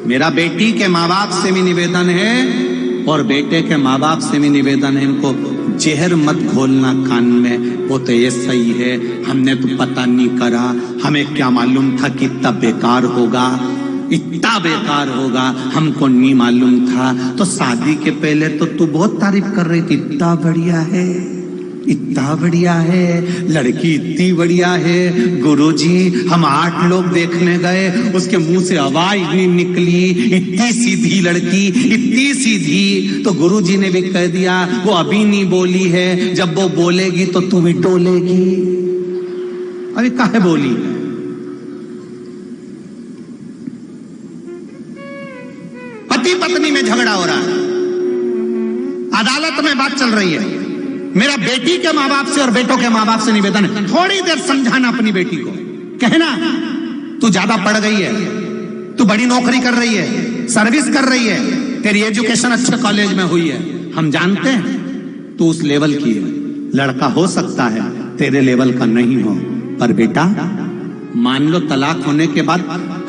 मेरा बेटी के माँ बाप से भी निवेदन है और बेटे के माँ बाप से भी निवेदन है, इनको जहर मत घोलना कान में। वो तो ये सही है, हमने तो पता नहीं करा, हमें क्या मालूम था कि इतना बेकार होगा, इतना बेकार होगा, हमको नहीं मालूम था। तो शादी के पहले तो तू बहुत तारीफ कर रही थी, इतना बढ़िया है, इतना बढ़िया है, लड़की इतनी बढ़िया है। गुरुजी हम 8 लोग देखने गए, उसके मुंह से आवाज नहीं निकली, इतनी सीधी लड़की, इतनी सीधी। तो गुरुजी ने भी कह दिया वो अभी नहीं बोली है, जब वो बोलेगी तो तू भी डोलेगी। अरे काहे बोली? पति पत्नी में झगड़ा हो रहा है, अदालत में बात चल रही है। मेरा बेटी के माँ बाप से और बेटों के माँ बाप से निवेदन है, थोड़ी देर समझाना अपनी बेटी को, कहना तू ज्यादा पढ़ गई है, तू बड़ी नौकरी कर रही है, सर्विस कर रही है, तेरी एजुकेशन अच्छे कॉलेज में हुई है, हम जानते हैं तू उस लेवल की है। लड़का हो सकता है तेरे लेवल का नहीं हो, पर बेटा मान लो तलाक होने के बाद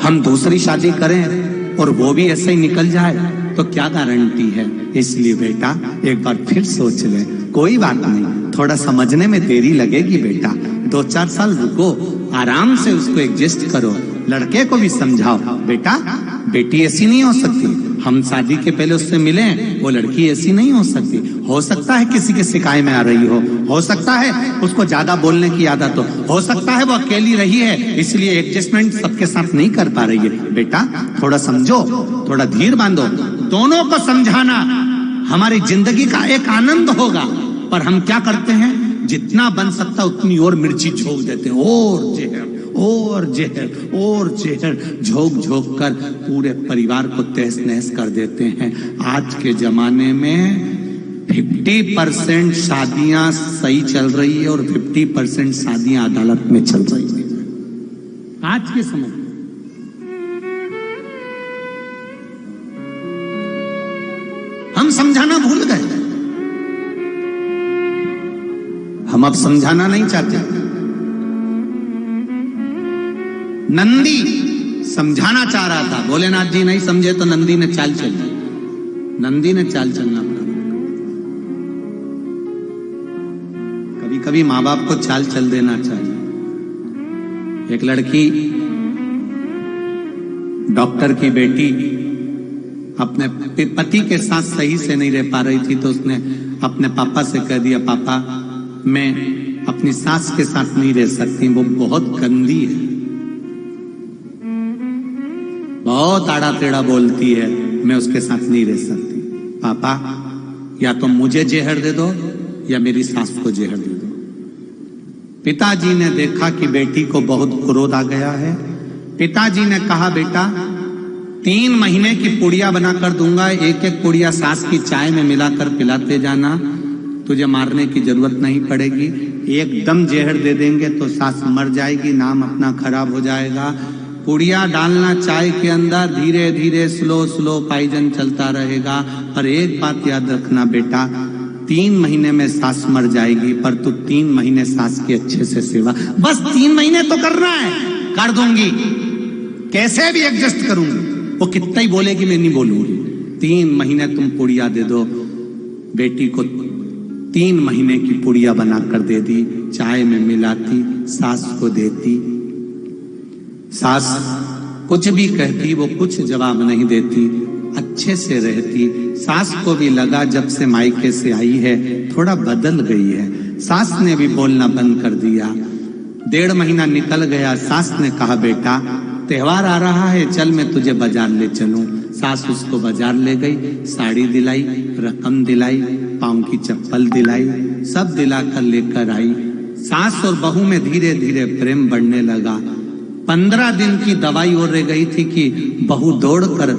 हम दूसरी शादी करें और वो भी ऐसे ही निकल जाए तो क्या गारंटी है? इसलिए बेटा एक बार फिर सोच ले। कोई बात नहीं, थोड़ा समझने में देरी लगेगी बेटा, 2-4 साल रुको, आराम से उसको एडजस्ट करो, लड़के को भी समझाओ बेटा बेटी ऐसी नहीं हो सकती, हम शादी के पहले उससे मिले, वो लड़की ऐसी नहीं हो सकती। हो सकता है किसी के शिकायत में आ रही हो सकता है उसको ज्यादा बोलने की आदत हो सकता है वो अकेली रही है इसलिए एडजस्टमेंट सबके साथ नहीं कर पा रही है। बेटा थोड़ा समझो, थोड़ा धीर बांधो, दोनों को समझाना हमारी जिंदगी का एक आनंद होगा। पर हम क्या करते हैं, जितना बन सकता उतनी और मिर्ची झोंक देते हैं, और जहर और जहर और जहर झोंक झोंक कर पूरे परिवार को तहस नहस कर देते हैं। आज के जमाने में 50% शादियां सही चल रही है और 50% शादियां अदालत में चल रही है। आज के समय समझाना भूल गए। हम अब समझाना नहीं चाहते। नंदी समझाना चाह रहा था, भोलेनाथ जी नहीं समझे तो नंदी ने चाल चली। नंदी ने चाल चलना पड़ा। कभी कभी माँ बाप को चाल चल देना चाहिए। एक लड़की, डॉक्टर की बेटी, अपने पति के साथ सही से नहीं रह पा रही थी, तो उसने अपने पापा से कह दिया, पापा मैं अपनी सास के साथ नहीं रह सकती, वो बहुत गंदी है, बहुत आड़ा टेढ़ा बोलती है, मैं उसके साथ नहीं रह सकती। पापा या तो मुझे जहर दे दो या मेरी सास को जहर दे दो। पिताजी ने देखा कि बेटी को बहुत क्रोध आ गया है। पिताजी ने कहा, बेटा 3 महीने की पुड़िया बनाकर दूंगा, एक एक पुड़िया सास की चाय में मिलाकर पिलाते जाना, तुझे मारने की जरूरत नहीं पड़ेगी। एकदम जहर दे देंगे तो सास मर जाएगी, नाम अपना खराब हो जाएगा। पुड़िया डालना चाय के अंदर, धीरे धीरे स्लो स्लो पाइजन चलता रहेगा। पर एक बात याद रखना बेटा, 3 महीने में सास मर जाएगी, पर तू 3 महीने सास की अच्छे से सेवा, बस 3 महीने तो करना है, कर दूंगी, कैसे भी एडजस्ट करूंगी। वो कितना ही बोलेगी, मैं नहीं बोलूंगी। 3 महीने तुम पुड़िया दे दो। बेटी को 3 महीने की पुड़िया बनाकर दे दी, चाय में मिलाती, सास को देती। सास कुछ भी कहती, वो कुछ जवाब नहीं देती, अच्छे से रहती। सास को भी लगा जब से मायके से आई है थोड़ा बदल गई है। सास ने भी बोलना बंद कर दिया। 1.5 महीना निकल गया। सास ने कहा, बेटा त्योहार आ रहा है, चल मैं तुझे बाजार ले चलूं। सास उसको बाजार ले गई, साड़ी दिलाई, रकम दिलाई, पाँव की चप्पल दिलाई, सब दिलाकर लेकर आई। सास और बहू में धीरे धीरे प्रेम बढ़ने लगा। 15 दिन की दवाई और रह गई थी कि बहू दौड़कर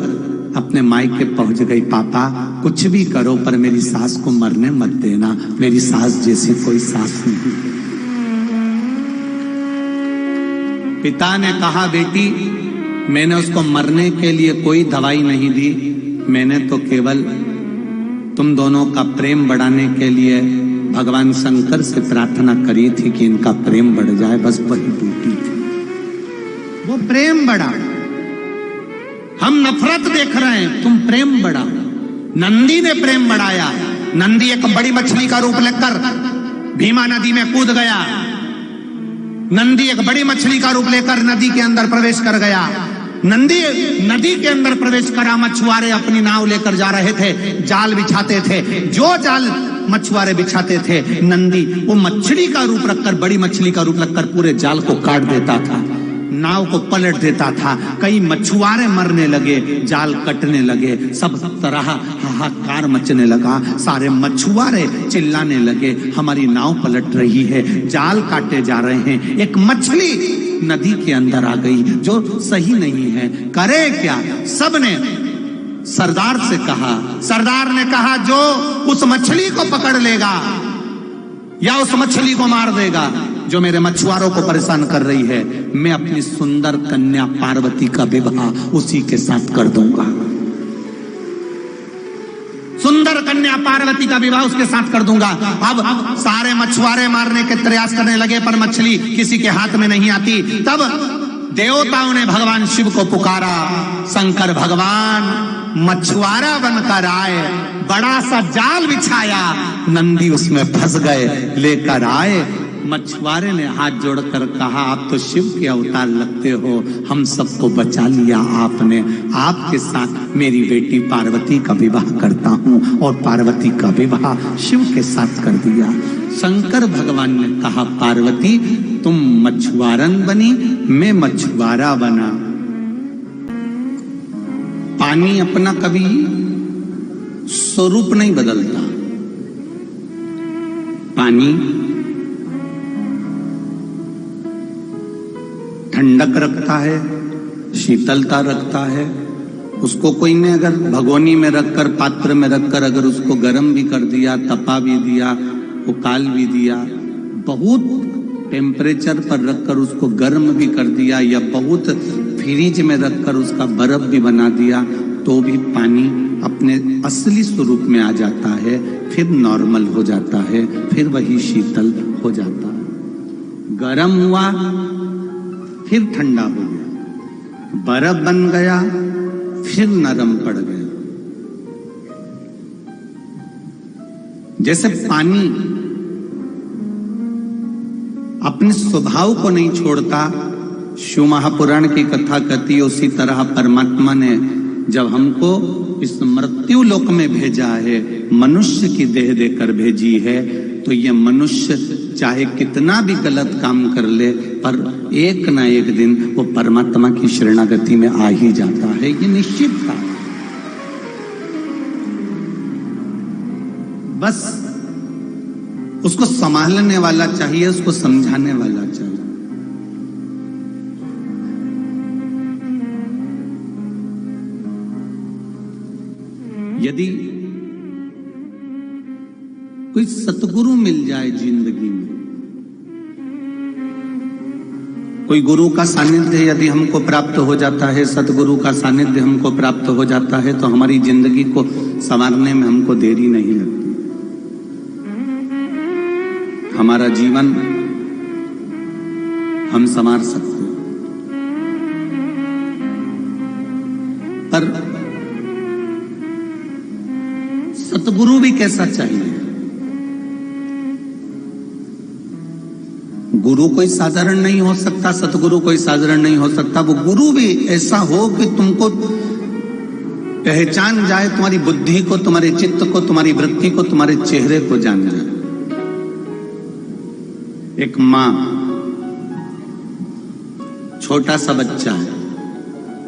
अपने मायके पहुंच गई। पापा कुछ भी करो पर मेरी सास को मरने मत देना, मेरी सास जैसी कोई सास नहीं। पिता ने कहा, बेटी मैंने उसको मरने के लिए कोई दवाई नहीं दी, मैंने तो केवल तुम दोनों का प्रेम बढ़ाने के लिए भगवान शंकर से प्रार्थना करी थी कि इनका प्रेम बढ़ जाए, बस वही ड्यूटी थी। वो प्रेम बढ़ा। हम नफरत देख रहे हैं, तुम प्रेम बढ़ा। नंदी ने प्रेम बढ़ाया। नंदी एक बड़ी मछली का रूप लेकर भीमा नदी में कूद गया। नंदी एक बड़ी मछली का रूप लेकर नदी के अंदर प्रवेश कर गया। नंदी नदी के अंदर प्रवेश करा। मछुआरे अपनी नाव लेकर जा रहे थे, जाल बिछाते थे। जो जाल मछुआरे बिछाते थे, नंदी वो मछली का रूप रखकर, बड़ी मछली का रूप रखकर पूरे जाल को काट देता था, नाव को पलट देता था। कई मछुआरे मरने लगे, जाल कटने लगे, सब तरह हाहाकार मचने लगा। सारे मछुआरे चिल्लाने लगे, हमारी नाव पलट रही है, जाल काटे जा रहे हैं। एक मछली नदी के अंदर आ गई जो सही नहीं है, करे क्या? सबने सरदार से कहा। सरदार ने कहा, जो उस मछली को पकड़ लेगा या उस मछली को मार देगा जो मेरे मछुआरों को परेशान कर रही है, मैं अपनी सुंदर कन्या पार्वती का विवाह उसी के साथ कर दूंगा। सुंदर कन्या पार्वती का विवाह उसके साथ कर दूंगा। अब सारे मछुआरे मारने के प्रयास करने लगे, पर मछली किसी के हाथ में नहीं आती। तब देवताओं ने भगवान शिव को पुकारा। शंकर भगवान मछुआरा बनकर आए, बड़ा सा जाल बिछाया, नंदी उसमें फंस गए, लेकर आए। मछुआरे ने हाथ जोड़कर कहा, आप तो शिव के अवतार लगते हो, हम सबको बचा लिया आपने। आपके साथ मेरी बेटी पार्वती का विवाह करता हूँ। और पार्वती का विवाह शिव के साथ कर दिया। शंकर भगवान ने कहा, पार्वती तुम मछुआरन बनी, मैं मछुआरा बना। पानी अपना कभी स्वरूप नहीं बदलता। पानी ठंडक रखता है, शीतलता रखता है। उसको कोई ने अगर भगोनी में रखकर, पात्र में रखकर अगर उसको गर्म भी कर दिया, तपा भी दिया, उकाल भी दिया, बहुत टेम्परेचर पर रखकर उसको गर्म भी कर दिया, या बहुत फ्रिज में रखकर उसका बर्फ भी बना दिया, तो भी पानी अपने असली स्वरूप में आ जाता है, फिर नॉर्मल हो जाता है, फिर वही शीतल हो जाता है। गर्म हुआ फिर ठंडा हो गया, बर्फ बन गया फिर नरम पड़ गया। जैसे पानी अपने स्वभाव को नहीं छोड़ता, शिव महापुराण की कथा कहती है, उसी तरह परमात्मा ने जब हमको इस मृत्यु लोक में भेजा है, मनुष्य की देह देकर भेजी है, तो ये मनुष्य चाहे कितना भी गलत काम कर ले, पर एक ना एक दिन वो परमात्मा की शरणागति में आ ही जाता है, ये निश्चित था। बस उसको संभालने वाला चाहिए, उसको समझाने वाला चाहिए। यदि कोई सतगुरु मिल जाए जिंदगी में, कोई गुरु का सानिध्य यदि हमको प्राप्त हो जाता है, सतगुरु का सानिध्य हमको प्राप्त हो जाता है, तो हमारी जिंदगी को संवारने में हमको देरी नहीं लगती। हमारा जीवन हम संवार सकते हैं। पर सतगुरु भी कैसा चाहिए? गुरु कोई साधारण नहीं हो सकता, सतगुरु कोई साधारण नहीं हो सकता। वो गुरु भी ऐसा हो कि तुमको पहचान जाए, तुम्हारी बुद्धि को, तुम्हारे चित्त को, तुम्हारी वृत्ति को, तुम्हारे चेहरे को जान जाए। एक मां, छोटा सा बच्चा है,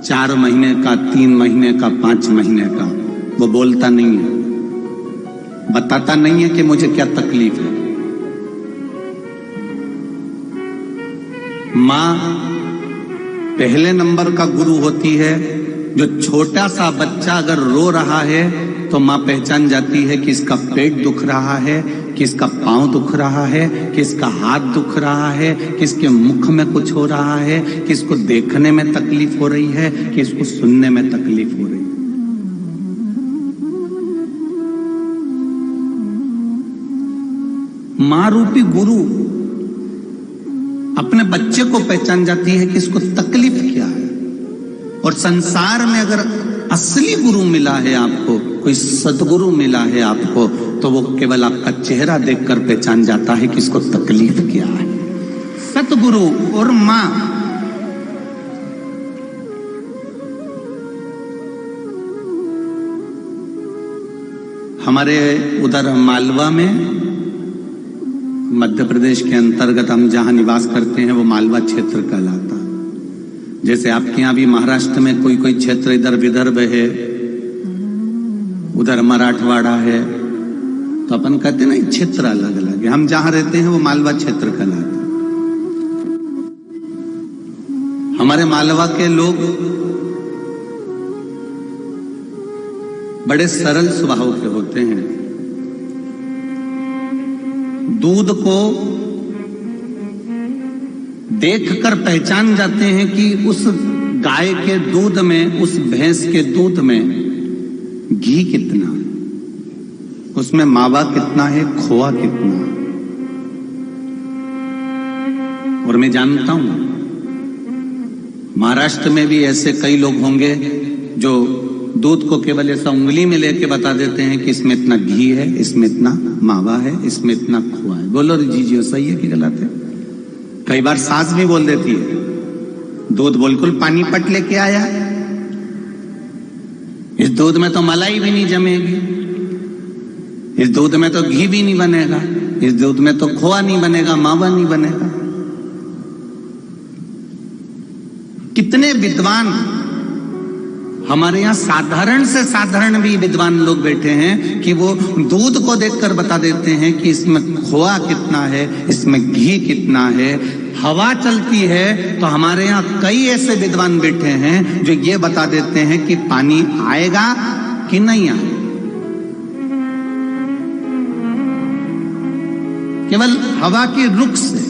4 महीने का, 3 महीने का, 5 महीने का, वो बोलता नहीं है, बताता नहीं है कि मुझे क्या तकलीफ है। मां पहले नंबर का गुरु होती है। जो छोटा सा बच्चा अगर रो रहा है तो मां पहचान जाती है कि इसका पेट दुख रहा है, कि इसका पांव दुख रहा है, कि इसका हाथ दुख रहा है, कि इसके मुख में कुछ हो रहा है, कि इसको देखने में तकलीफ हो रही है, कि इसको सुनने में तकलीफ हो रही है। मां रूपी गुरु अपने बच्चे को पहचान जाती है कि इसको तकलीफ क्या है। और संसार में अगर असली गुरु मिला है आपको, कोई सदगुरु मिला है आपको, तो वो केवल आपका चेहरा देखकर पहचान जाता है कि इसको तकलीफ क्या है। सतगुरु और मां, हमारे उधर मालवा में, मध्य प्रदेश के अंतर्गत हम जहां निवास करते हैं वो मालवा क्षेत्र कहलाता है। जैसे आपके यहाँ भी महाराष्ट्र में कोई कोई क्षेत्र, इधर विदर्भ है, उधर मराठवाड़ा है, तो अपन कहते हैं ना क्षेत्र अलग अलग है। हम जहां रहते हैं वो मालवा क्षेत्र कहलाता है। हमारे मालवा के लोग बड़े सरल स्वभाव के होते हैं। दूध को देखकर पहचान जाते हैं कि उस गाय के दूध में, उस भैंस के दूध में घी कितना है, उसमें मावा कितना है, खोआ कितना है। और मैं जानता हूं महाराष्ट्र में भी ऐसे कई लोग होंगे जो दूध को केवल ऐसा उंगली में लेके बता देते हैं कि इसमें इतना घी है, इसमें इतना मावा है, इसमें इतना खोआ है। बोलो जी सही है कि गलत है? कई बार सास भी बोल देती है, दूध बिल्कुल पानी पट लेके आया, इस दूध में तो मलाई भी नहीं जमेगी, इस दूध में तो घी भी नहीं बनेगा, इस दूध में तो खोआ नहीं बनेगा, मावा नहीं बनेगा। कितने विद्वान हमारे यहाँ साधारण से साधारण भी विद्वान लोग बैठे हैं कि वो दूध को देखकर बता देते हैं कि इसमें खोआ कितना है, इसमें घी कितना है। हवा चलती है तो हमारे यहाँ कई ऐसे विद्वान बैठे हैं जो ये बता देते हैं कि पानी आएगा कि नहीं आएगा। केवल हवा के रुख से।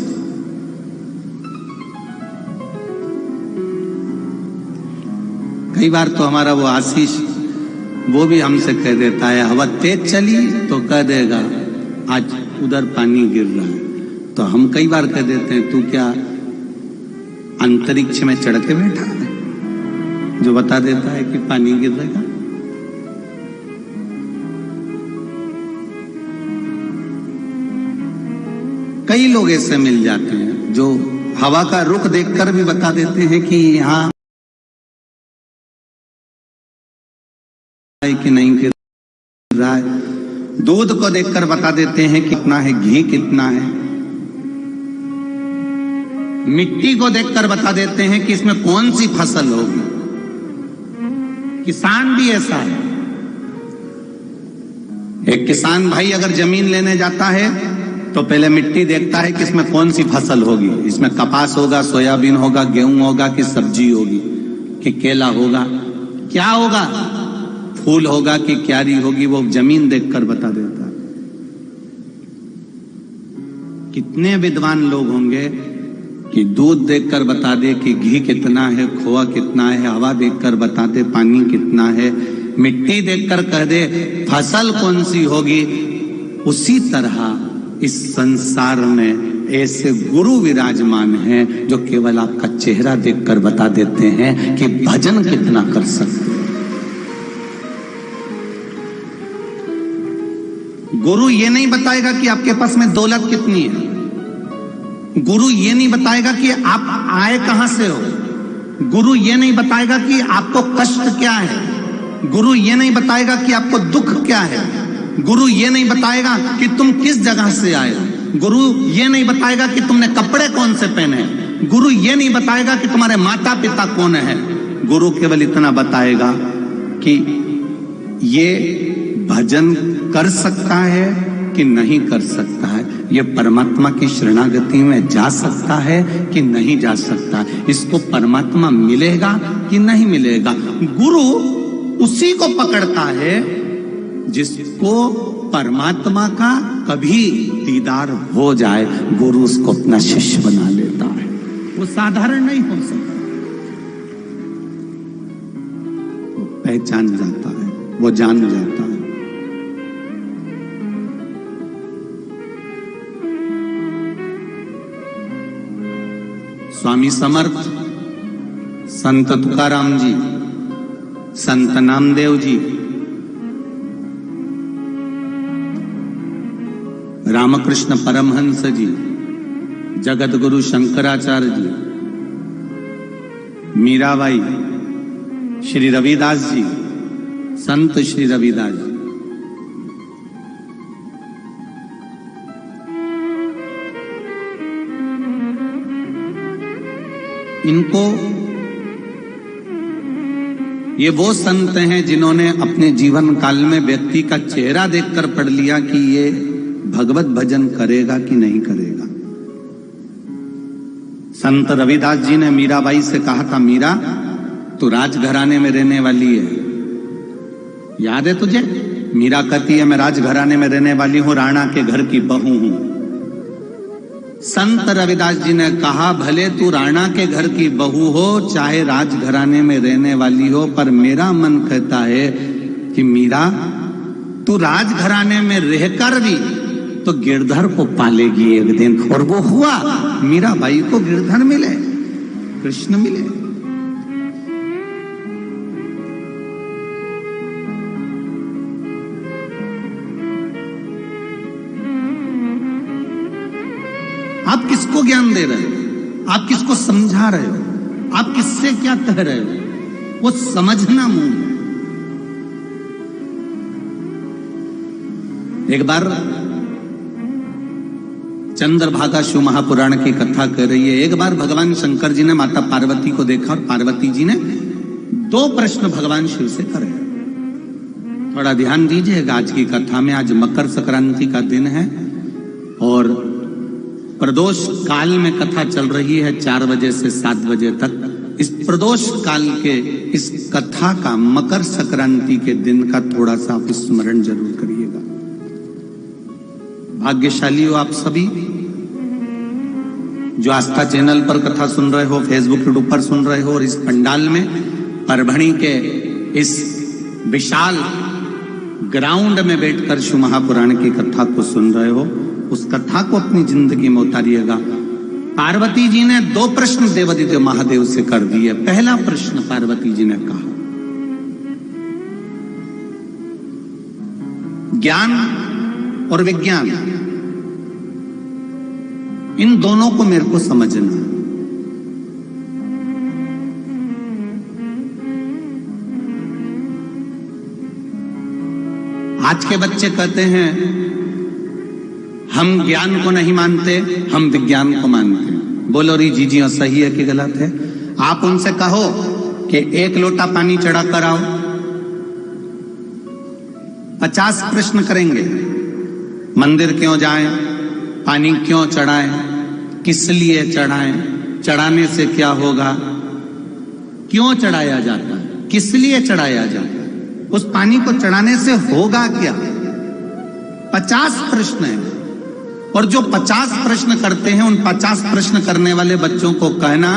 कई बार तो हमारा वो आशीष वो भी हमसे कह देता है हवा तेज चली तो कह देगा आज उधर पानी गिर रहा है। तो हम कई बार कह देते हैं तू क्या अंतरिक्ष में चढ़ के बैठा है जो बता देता है कि पानी गिरेगा। कई लोग ऐसे मिल जाते हैं जो हवा का रुख देखकर भी बता देते हैं कि यहाँ कि नहीं गिर रहा है। दूध को देखकर बता देते हैं कितना है, घी कितना है। मिट्टी को देखकर बता देते हैं कि इसमें कौन सी फसल होगी। किसान भी ऐसा है। एक किसान भाई अगर जमीन लेने जाता है तो पहले मिट्टी देखता है कि इसमें कौन सी फसल होगी। इसमें कपास होगा, सोयाबीन होगा, गेहूं होगा कि सब्जी होगी कि केला होगा, क्या होगा, फूल होगा कि क्यारी होगी, वो जमीन देखकर बता देता है। कितने विद्वान लोग होंगे कि दूध देखकर बता दे कि घी कितना है, खोआ कितना है, हवा देखकर बता दे पानी कितना है, मिट्टी देखकर कह दे फसल कौन सी होगी। उसी तरह इस संसार में ऐसे गुरु विराजमान हैं जो केवल आपका चेहरा देखकर बता देते हैं कि भजन कितना कर सकते। गुरु ये नहीं बताएगा कि आपके पास में दौलत कितनी है। गुरु ये नहीं बताएगा कि आप आए कहां से हो। गुरु ये नहीं बताएगा कि आपको कष्ट क्या है। गुरु ये नहीं बताएगा कि आपको दुख क्या है। गुरु ये नहीं बताएगा कि तुम किस जगह से आए हो। गुरु ये नहीं बताएगा कि तुमने कपड़े कौन से पहने। गुरु ये नहीं बताएगा कि तुम्हारे माता पिता कौन है। गुरु केवल इतना बताएगा कि ये भजन कर सकता है कि नहीं कर सकता है, ये परमात्मा की शरणागति में जा सकता है कि नहीं जा सकता, इसको परमात्मा मिलेगा कि नहीं मिलेगा। गुरु उसी को पकड़ता है जिसको परमात्मा का कभी दीदार हो जाए, गुरु उसको अपना शिष्य बना लेता है। वो साधारण नहीं हो सकता, वो पहचान जाता है, वो जान जाता है। स्वामी समर्थ, संत तुकाराम जी, संत नामदेव जी, रामकृष्ण परमहंस जी, जगत गुरु शंकराचार्य जी, मीराबाई, श्री रविदास जी, संत श्री रविदास जी, इनको ये वो संत हैं जिन्होंने अपने जीवन काल में व्यक्ति का चेहरा देखकर पढ़ लिया कि ये भगवत भजन करेगा कि नहीं करेगा। संत रविदास जी ने मीराबाई से कहा था, मीरा तू राजघराने में रहने वाली है, याद है तुझे? मीरा कहती है मैं राजघराने में रहने वाली हूं, राणा के घर की बहू हूं। संत रविदास जी ने कहा भले तू राणा के घर की बहू हो, चाहे राजघराने में रहने वाली हो, पर मेरा मन कहता है कि मीरा तू राजघराने में रहकर भी तो गिरधर को पालेगी एक दिन। और वो हुआ, मीराबाई को गिरधर मिले, कृष्ण मिले। आप किसको ज्ञान दे रहे हो? आप किसको समझा रहे हो? आप किससे क्या कह रहे हो? वो समझना मूल है। एक बार चंद्रभागा शिव महापुराण की कथा कह रही है। एक बार भगवान शंकर जी ने माता पार्वती को देखा और पार्वती जी ने 2 प्रश्न भगवान शिव से करे। थोड़ा ध्यान दीजिएगा आज की कथा में। आज मकर संक्रांति का दिन है और प्रदोष काल में कथा चल रही है 4 बजे से 7 बजे तक। इस प्रदोष काल के इस कथा का, मकर संक्रांति के दिन का थोड़ा सा आप स्मरण जरूर करिएगा। भाग्यशाली हो आप सभी जो आस्था चैनल पर कथा सुन रहे हो, फेसबुक यूट्यूब पर सुन रहे हो और इस पंडाल में परभणी के इस विशाल ग्राउंड में बैठकर शिव महापुराण की कथा को सुन रहे हो, उस कथा को अपनी जिंदगी में उतारिएगा। पार्वती जी ने 2 प्रश्न देवादिदेव महादेव से कर दिए। पहला प्रश्न पार्वती जी ने कहा, ज्ञान और विज्ञान इन दोनों को मेरे को समझना। आज के बच्चे कहते हैं हम ज्ञान को नहीं मानते, हम विज्ञान को मानते हैं। बोलो री जी सही है कि गलत है? आप उनसे कहो कि 1 लोटा पानी चढ़ा कर आओ, 50 प्रश्न करेंगे। मंदिर क्यों जाएं? पानी क्यों चढ़ाएं? किस लिए चढ़ाएं? चढ़ाने से क्या होगा? क्यों चढ़ाया जाता है? किस लिए चढ़ाया जाता है? उस पानी को चढ़ाने से होगा क्या? 50 प्रश्न है। और जो 50 प्रश्न करते हैं, उन 50 प्रश्न करने वाले बच्चों को कहना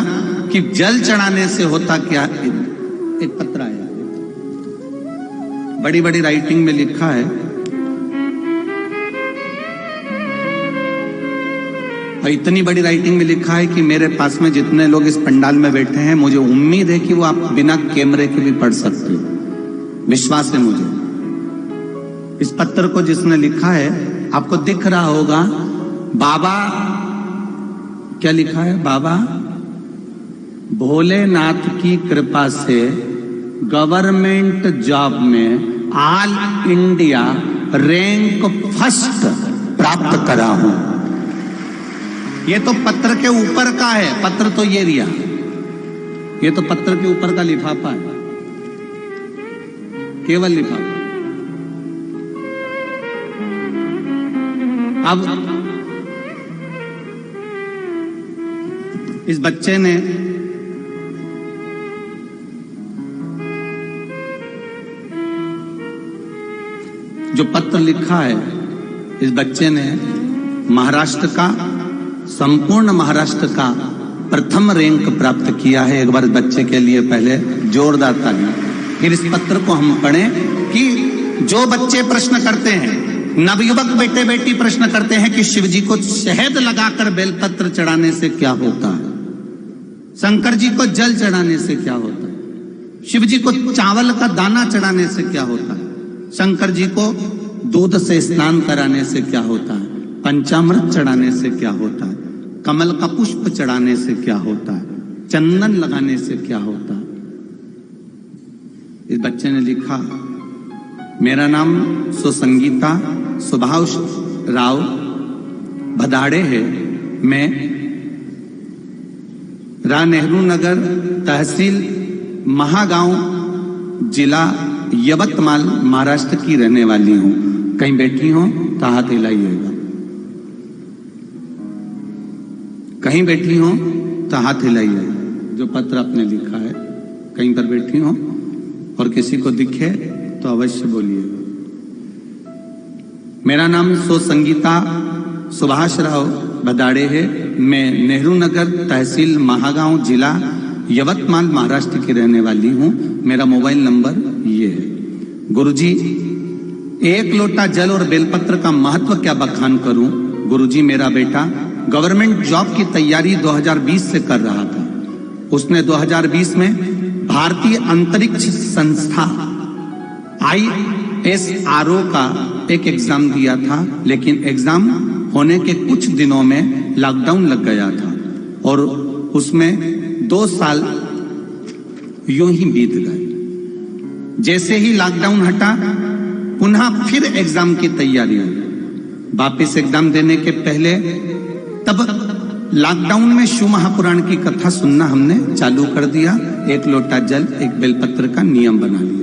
कि जल चढ़ाने से होता क्या? एक पत्र आया, बड़ी बड़ी राइटिंग में लिखा है, और इतनी बड़ी राइटिंग में लिखा है कि मेरे पास में जितने लोग इस पंडाल में बैठे हैं, मुझे उम्मीद है कि वो आप बिना कैमरे के भी पढ़ सकते हो। विश्वास है मुझे। इस पत्र को जिसने लिखा है, आपको दिख रहा होगा, बाबा क्या लिखा है? बाबा भोलेनाथ की कृपा से गवर्नमेंट जॉब में ऑल इंडिया रैंक फर्स्ट प्राप्त करा हूं। ये तो पत्र के ऊपर का है, पत्र तो ये रिया, ये तो पत्र के ऊपर का लिफाफा है, केवल लिफाफा। अब इस बच्चे ने जो पत्र लिखा है, इस बच्चे ने महाराष्ट्र का, संपूर्ण महाराष्ट्र का प्रथम रैंक प्राप्त किया है। एक बार बच्चे के लिए पहले जोरदार ताली। फिर इस पत्र को हम पढ़ें कि जो बच्चे प्रश्न करते हैं, नवयुवक बेटे बेटी प्रश्न करते हैं कि शिव जी को शहद लगाकर बेलपत्र चढ़ाने से क्या होता है, शंकर जी को जल चढ़ाने से क्या होता है, शिव जी को चावल का दाना चढ़ाने से क्या होता है, शंकर जी को दूध से स्नान कराने से क्या होता है, पंचामृत चढ़ाने से क्या होता है, कमल का पुष्प चढ़ाने से क्या होता है, चंदन लगाने से क्या होता है। इस बच्चे ने लिखा, मेरा नाम सुसंगीता सुभाष राव भदाड़े है। मैं नेहरू नगर तहसील महागांव जिला यवतमाल महाराष्ट्र की रहने वाली हूं। कहीं बैठी हो तो हाथ हिलाइएगा, कहीं बैठी हो तो हाथ हिलाइएगा। जो पत्र आपने लिखा है, कहीं पर बैठी हो और किसी को दिखे तो अवश्य बोलिएगा। मेरा नाम सुसंगीता सुभाष राव भदाड़े है। मैं नेहरू नगर तहसील महागांव जिला यवतमाल महाराष्ट्र की रहने वाली हूं। मेरा मोबाइल नंबर ये है। गुरुजी, 1 लोटा जल और बेलपत्र का महत्व क्या बखान करूं। गुरुजी, मेरा बेटा गवर्नमेंट जॉब की तैयारी 2020 से कर रहा था। उसने 2020 में भारतीय अंतरिक्ष संस्था ISRO का एक एग्जाम दिया था, लेकिन एग्जाम होने के कुछ दिनों में लॉकडाउन लग गया था और उसमें 2 साल यूं ही बीत गए। जैसे ही लॉकडाउन हटा, पुनः फिर एग्जाम की तैयारी हुई। वापिस एग्जाम देने के पहले तब लॉकडाउन में शिव महापुराण की कथा सुनना हमने चालू कर दिया। 1 लोटा जल 1 बेलपत्र का नियम बना लिया।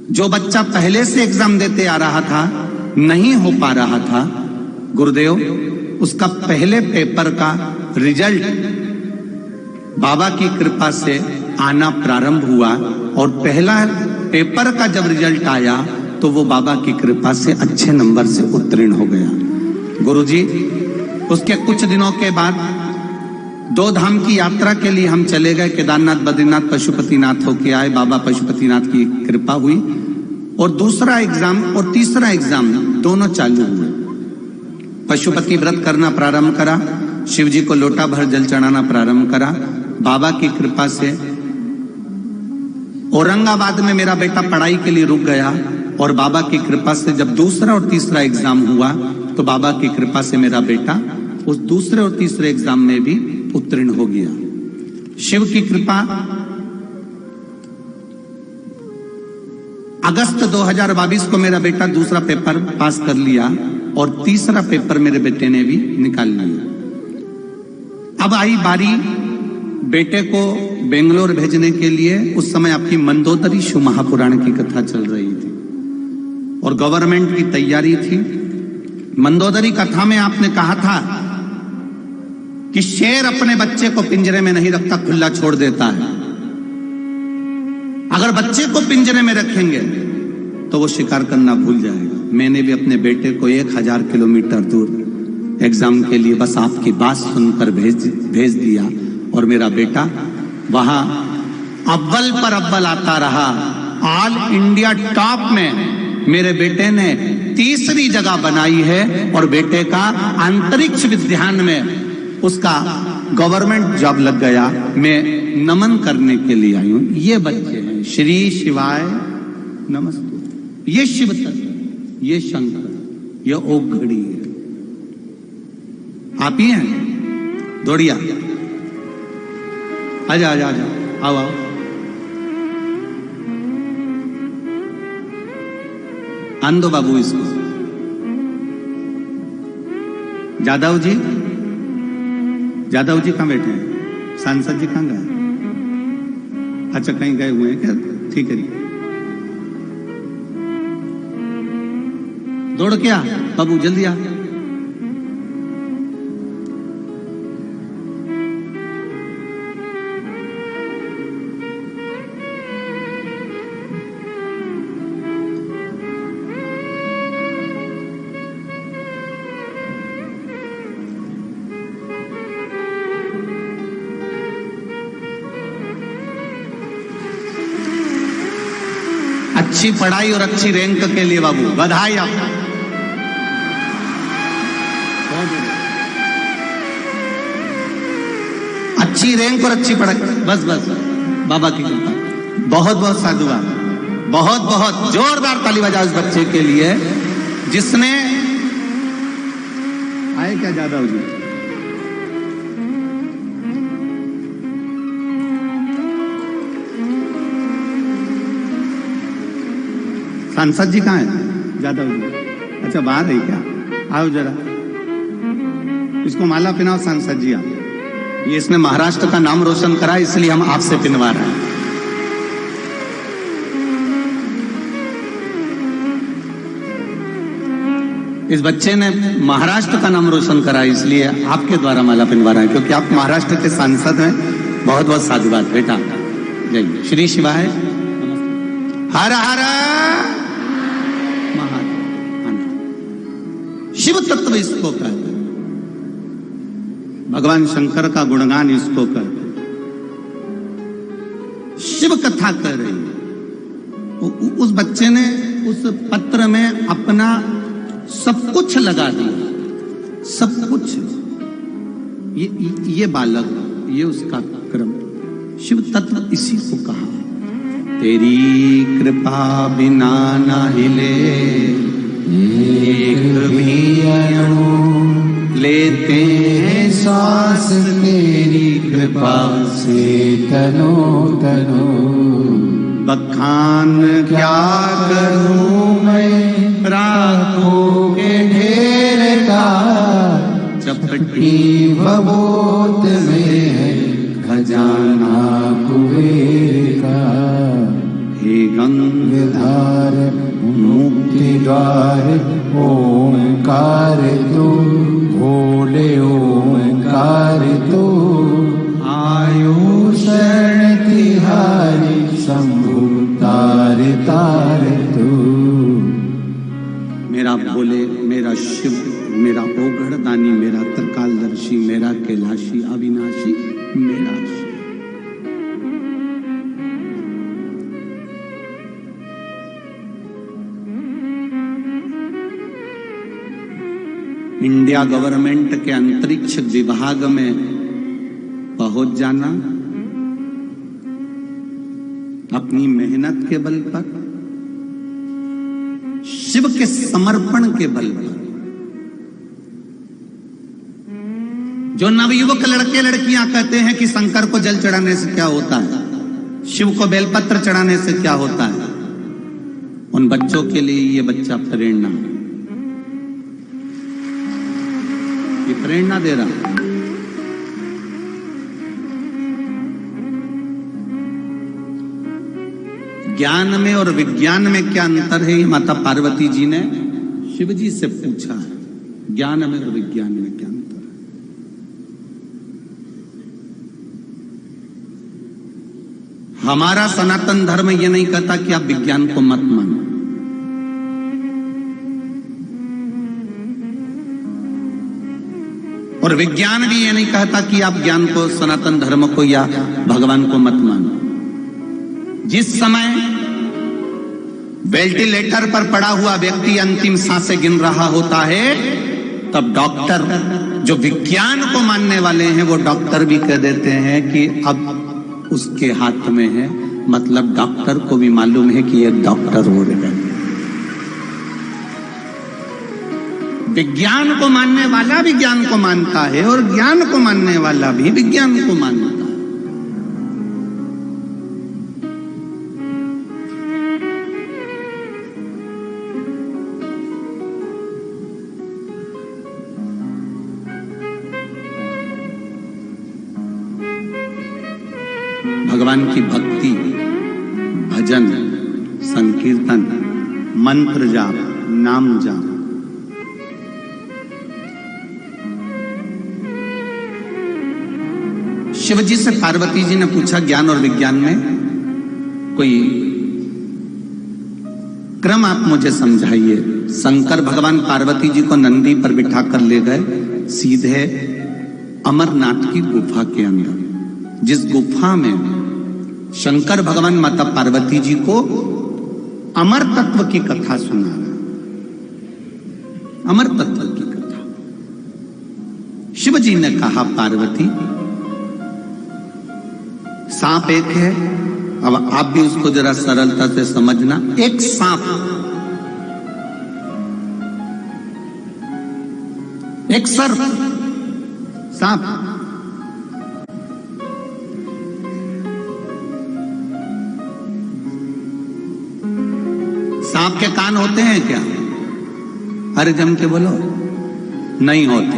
जो बच्चा पहले से एग्जाम देते आ रहा था, नहीं हो पा रहा था, गुरुदेव उसका पहले पेपर का रिजल्ट बाबा की कृपा से आना प्रारंभ हुआ और पहला पेपर का जब रिजल्ट आया तो वो बाबा की कृपा से अच्छे नंबर से उत्तीर्ण हो गया। गुरुजी, उसके कुछ दिनों के बाद 2 धाम की यात्रा के लिए हम चले गए, केदारनाथ, बद्रीनाथ, पशुपतिनाथ होके आए, बाबा पशुपतिनाथ की कृपा हुई। और दूसरा एग्जाम और तीसरा एग्जाम दोनों चालू हुए। पशुपति व्रत करना प्रारंभ करा, शिव जी को लोटा भर जल चढ़ाना प्रारंभ करा। बाबा की कृपा से औरंगाबाद में मेरा बेटा पढ़ाई के लिए रुक गया, और बाबा की कृपा से जब दूसरा और तीसरा एग्जाम हुआ तो बाबा की कृपा से मेरा बेटा उस दूसरे और तीसरे एग्जाम में भी उत्तीर्ण हो गया। शिव की कृपा। अगस्त 2022 को मेरा बेटा दूसरा पेपर पास कर लिया और तीसरा पेपर मेरे बेटे ने भी निकाल लिया। अब आई बारी बेटे को बेंगलोर भेजने के लिए। उस समय आपकी मंदोदरी शिव महापुराण की कथा चल रही थी और गवर्नमेंट की तैयारी थी। मंदोदरी कथा में आपने कहा था कि शेर अपने बच्चे को पिंजरे में नहीं रखता, खुला छोड़ देता है। अगर बच्चे को पिंजरे में रखेंगे तो वो शिकार करना भूल जाएगा। मैंने भी अपने बेटे को 1000 किलोमीटर दूर एग्जाम के लिए बस आपकी बात सुनकर भेज दिया, और मेरा बेटा वहां अव्वल पर अव्वल आता रहा। ऑल इंडिया टॉप में मेरे बेटे ने तीसरी जगह बनाई है, और बेटे का अंतरिक्ष विज्ञान में उसका गवर्नमेंट जॉब लग गया। मैं नमन करने के लिए आई हूं। ये बच्चे हैं, श्री शिवाय नमस्ते। ये शिव तत्व, ये शंकर, ये ओघड़ी है। आप ही हैं? दौड़िया, आजा आजा आजा, आओ आओ। आंदो बाबू इसको। जादव जी, जादव जी कहाँ बैठे हैं? सांसद जी कहाँ गए? अच्छा, कहीं गए हुए हैं क्या? ठीक है, दौड़ के आ बाबू, जल्दी आ। अच्छी पढ़ाई और अच्छी रैंक के लिए बाबू बधाई आपको। अच्छी रैंक और अच्छी पढ़ाई, बस बस बाबा की कृपा। बहुत बहुत साधुवाद, बहुत बहुत जोरदार ताली बजाओ इस बच्चे के लिए जिसने। आए क्या जादव जी? सांसद जी कहाँ है? जादव जी, अच्छा बाहर है क्या? आओ जरा, इसको माला पहनाओ। सांसद जी आप, ये इसने महाराष्ट्र का नाम रोशन करा, इसलिए हम आपसे पिनवा रहे हैं। इस बच्चे ने महाराष्ट्र का नाम रोशन करा, इसलिए आपके द्वारा माला पिनवा रहे हैं, क्योंकि आप महाराष्ट्र के सांसद हैं। बहुत बहुत साधुवाद बेटा। जय श्री शिवाय। हर हर शिव तत्व इसको कहते हैं। भगवान शंकर का गुणगान इसको कहते हैं। शिव कथा कह रही है। उस बच्चे ने उस पत्र में अपना सब कुछ लगा दिया, सब कुछ। ये बालक, ये उसका क्रम। शिव तत्व इसी को कहा। तेरी कृपा बिना ना हिले एक भी अणु, लेते हैं सांस तेरी कृपा से तनो तनो। बखान क्या करूं मैं राखों के ढेर का, चपटी भभूत में है खजाना कुबेर का। हे गंगाधार मुक्ति द्वार ओंकार तू, भोले ओंकार तू। आयु शरण तिहारी शंभु तार तार तू। मेरा भोले मेरा शिव, मेरा ओघड़दानी, मेरा त्रिकालदर्शी, मेरा कैलाशी, अविनाशी, मेरा शिव। इंडिया गवर्नमेंट के अंतरिक्ष विभाग में पहुंच जाना अपनी मेहनत के बल पर, शिव के समर्पण के बल पर। जो नवयुवक लड़के लड़कियां कहते हैं कि शंकर को जल चढ़ाने से क्या होता है, शिव को बेलपत्र चढ़ाने से क्या होता है, उन बच्चों के लिए ये बच्चा प्रेरणा, ये प्रेरणा दे रहा। ज्ञान में और विज्ञान में क्या अंतर है, माता पार्वती जी ने शिव जी से पूछा है। ज्ञान में और विज्ञान में क्या अंतर है? हमारा सनातन धर्म यह नहीं कहता कि आप विज्ञान को मत मानो, और विज्ञान भी ये नहीं कहता कि आप ज्ञान को, सनातन धर्म को या भगवान को मत मानो। जिस समय वेंटिलेटर पर पड़ा हुआ व्यक्ति अंतिम सांसें गिन रहा होता है, तब डॉक्टर, जो विज्ञान को मानने वाले हैं, वो डॉक्टर भी कह देते हैं कि अब उसके हाथ में है। मतलब डॉक्टर को भी मालूम है कि ये डॉक्टर हो रहे हैं। विज्ञान को मानने वाला विज्ञान को मानता है, और ज्ञान को मानने वाला भी विज्ञान को मानता है। भगवान की भक्ति, भजन, संकीर्तन, मंत्र जाप, नाम जाप, शिव जी से पार्वती जी ने पूछा ज्ञान और विज्ञान में कोई क्रम आप मुझे समझाइए। शंकर भगवान पार्वती जी को नंदी पर बिठा कर ले गए सीधे अमरनाथ की गुफा के अंदर, जिस गुफा में शंकर भगवान माता पार्वती जी को अमर तत्व की कथा सुना रहे। अमर तत्व की कथा। शिव जी ने कहा, पार्वती सांप एक है, अब आप भी उसको जरा सरलता से समझना। एक सांप, एक सर्प, सांप, सांप के कान होते हैं क्या? अरे जम के बोलो, नहीं होते।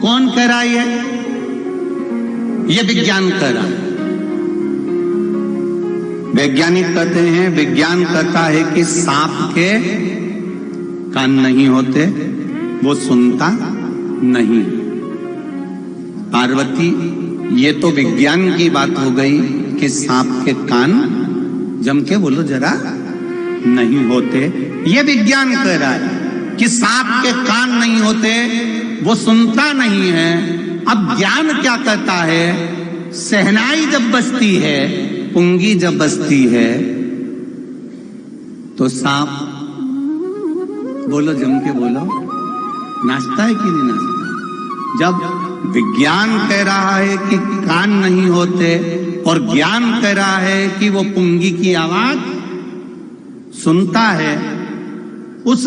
कौन कह रहा है ये विज्ञान कह रहा है। वैज्ञानिक कहते हैं, विज्ञान कहता है कि सांप के कान नहीं होते, वो सुनता नहीं। पार्वती, ये तो विज्ञान की बात हो गई कि सांप के कान, जम के बोलो जरा, नहीं होते। ये विज्ञान कह रहा है कि सांप के कान नहीं होते, वो सुनता नहीं है। अब ज्ञान क्या कहता है? शहनाई जब बजती है, पुंगी जब बजती है, तो सांप, बोलो जम के बोलो, नाचता है कि नहीं नाचता? जब विज्ञान कह रहा है कि कान नहीं होते, और ज्ञान कह रहा है कि वो पुंगी की आवाज सुनता है, उस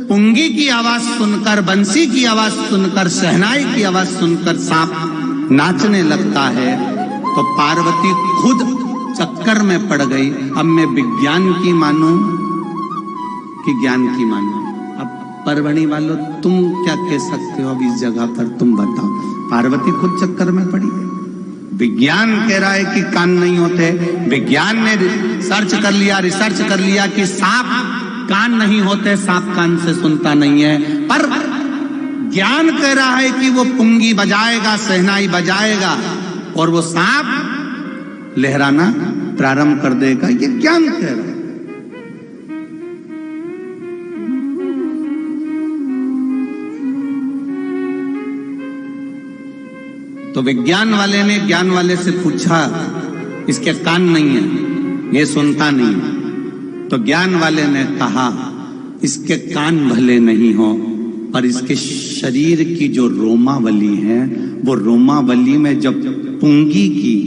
पुंगी की आवाज सुनकर, बंसी की आवाज सुनकर, शहनाई की आवाज सुनकर सांप नाचने लगता है, तो पार्वती खुद चक्कर में पड़ गई। अब मैं विज्ञान की मानूं कि ज्ञान की मानूं? अब परवणी वालों, तुम क्या कह सकते हो अब इस जगह पर? तुम बताओ। पार्वती खुद चक्कर में पड़ी है। विज्ञान कह रहा है कि कान नहीं होते, विज्ञान ने सर्च कर लिया, रिसर्च कर लिया कि सांप कान नहीं होते, सांप कान से सुनता नहीं है। पर ज्ञान कह रहा है कि वो पुंगी बजाएगा, शहनाई बजाएगा, और वो सांप लहराना प्रारंभ कर देगा। ये ज्ञान कह रहा है। तो विज्ञान वाले ने ज्ञान वाले से पूछा, इसके कान नहीं है, ये सुनता नहीं। तो ज्ञान वाले ने कहा, इसके कान भले नहीं हो, पर इसके शरीर की जो रोमावली है, वो रोमावली में जब पुंगी की,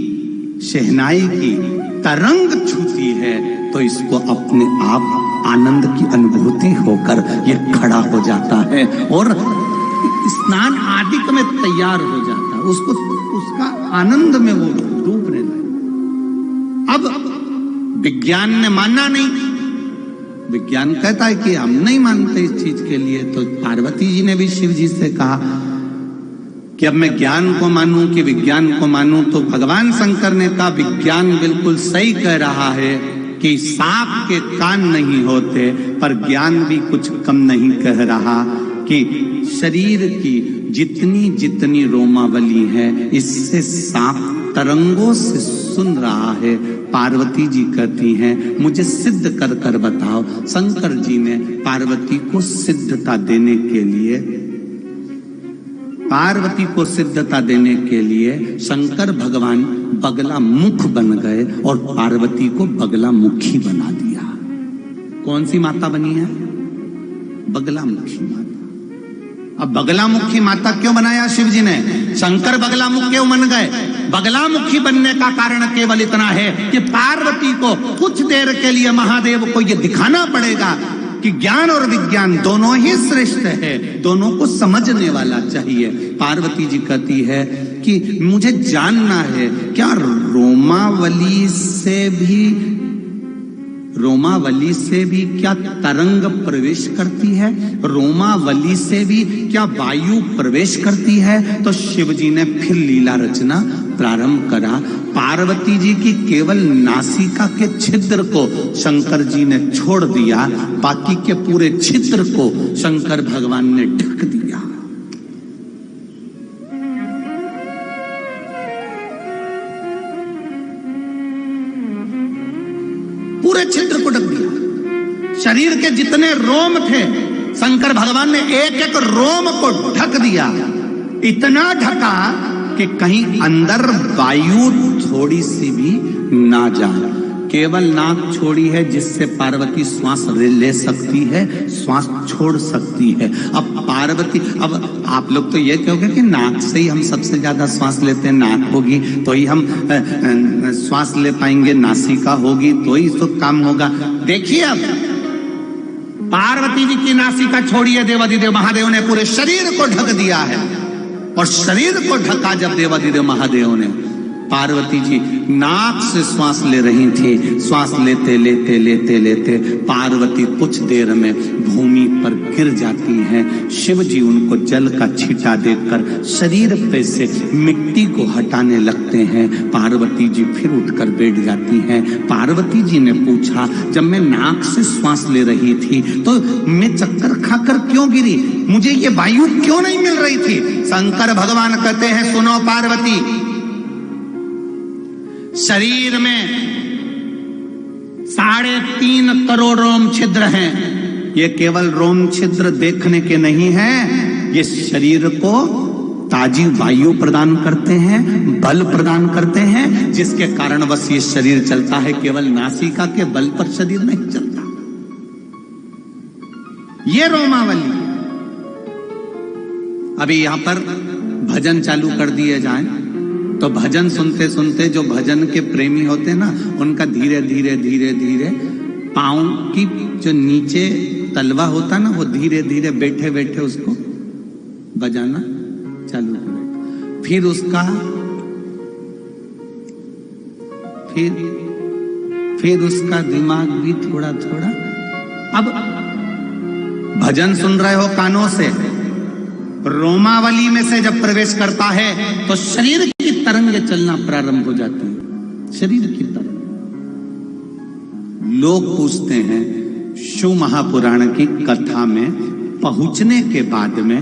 शहनाई की तरंग छूती है, तो इसको अपने आप आनंद की अनुभूति होकर ये खड़ा हो जाता है और स्नान आदि में तैयार हो जाता है, उसको उसका आनंद में वो डूबने लगे। अब विज्ञान ने माना नहीं, विज्ञान कहता है कि हम नहीं मानते इस चीज के लिए। तो पार्वती जी ने भी शिव जी से कहा कि अब मैं ज्ञान को मानूं कि विज्ञान को मानूं। तो भगवान शंकर ने कहा, विज्ञान बिल्कुल सही कह रहा है कि सांप के कान नहीं होते, पर ज्ञान भी कुछ कम नहीं कह रहा कि शरीर की जितनी जितनी रोमावली है, इससे सांप तरंगों से सुन रहा है। पार्वती जी कहती हैं, मुझे सिद्ध कर कर बताओ। शंकर जी ने पार्वती को सिद्धता देने के लिए, पार्वती को सिद्धता देने के लिए शंकर भगवान बगला मुख बन गए और पार्वती को बगला मुखी बना दिया। कौन सी माता बनी है? बगला मुखी माता। अब बगला मुखी माता क्यों बनाया शिव जी ने? शंकर बगला मुख क्यों बन गए? बगला मुखी बनने का कारण केवल इतना है कि पार्वती को कुछ देर के लिए महादेव को यह दिखाना पड़ेगा कि ज्ञान और विज्ञान दोनों ही श्रेष्ठ है, दोनों को समझने वाला चाहिए। पार्वती जी कहती है कि मुझे जानना है, क्या रोमावली से भी क्या तरंग प्रवेश करती है? रोमावली से भी क्या वायु प्रवेश करती है? तो शिव जी ने फिर लीला रचना प्रारंभ करा। पार्वती जी की केवल नासिका के छिद्र को शंकर जी ने छोड़ दिया, बाकी के पूरे छिद्र को शंकर भगवान ने ढक दिया। पूरे छिद्र को ढक दिया। शरीर के जितने रोम थे, शंकर भगवान ने एक एक रोम को ढक दिया। इतना ढका कि कहीं अंदर वायु थोड़ी सी भी ना जाए। केवल नाक छोड़ी है, जिससे पार्वती श्वास ले सकती है, श्वास छोड़ सकती है। अब पार्वती, अब आप लोग तो ये कहोगे कि नाक से ही हम सबसे ज्यादा श्वास लेते हैं, नाक होगी तो ही हम श्वास ले पाएंगे, नासिका होगी तो ही तो काम होगा। देखिए, अब पार्वती जी की नासिका छोड़िए, देवाधिदेव महादेव ने पूरे शरीर को ढक दिया है। और शरीर को ढका जब देवाधिदेव महादेव ने, पार्वती जी नाक से श्वास ले रही थी। श्वास लेते लेते लेते लेते पार्वती कुछ देर में भूमि पर गिर जाती हैं। शिव जी उनको जल का छींटा देकर शरीर पे से मिट्टी को हटाने लगते हैं। पार्वती जी फिर उठकर बैठ जाती हैं। पार्वती जी ने पूछा, जब मैं नाक से श्वास ले रही थी तो मैं चक्कर खाकर क्यों गिरी? मुझे ये वायु क्यों नहीं मिल रही थी? शंकर भगवान कहते हैं, सुनो पार्वती, शरीर में 3.5 करोड़ रोम छिद्र हैं। ये केवल रोम छिद्र देखने के नहीं हैं, ये शरीर को ताजी वायु प्रदान करते हैं, बल प्रदान करते हैं, जिसके कारण बस ये शरीर चलता है। केवल नासिका के बल पर शरीर नहीं चलता। ये रोमावली। अभी यहां पर भजन चालू कर दिए जाएं तो भजन सुनते सुनते जो भजन के प्रेमी होते हैं ना, उनका धीरे धीरे धीरे धीरे पांव की जो नीचे तलवा होता ना, वो धीरे धीरे बैठे बैठे उसको बजाना चालू करें। फिर उसका फिर उसका दिमाग भी थोड़ा थोड़ा, अब भजन सुन रहे हो कानों से, रोमावली में से जब प्रवेश करता है तो शरीर की तरंगे चलना प्रारंभ हो जाती है। शरीर की तरंग। लोग पूछते हैं, शिव महापुराण की कथा में पहुंचने के बाद में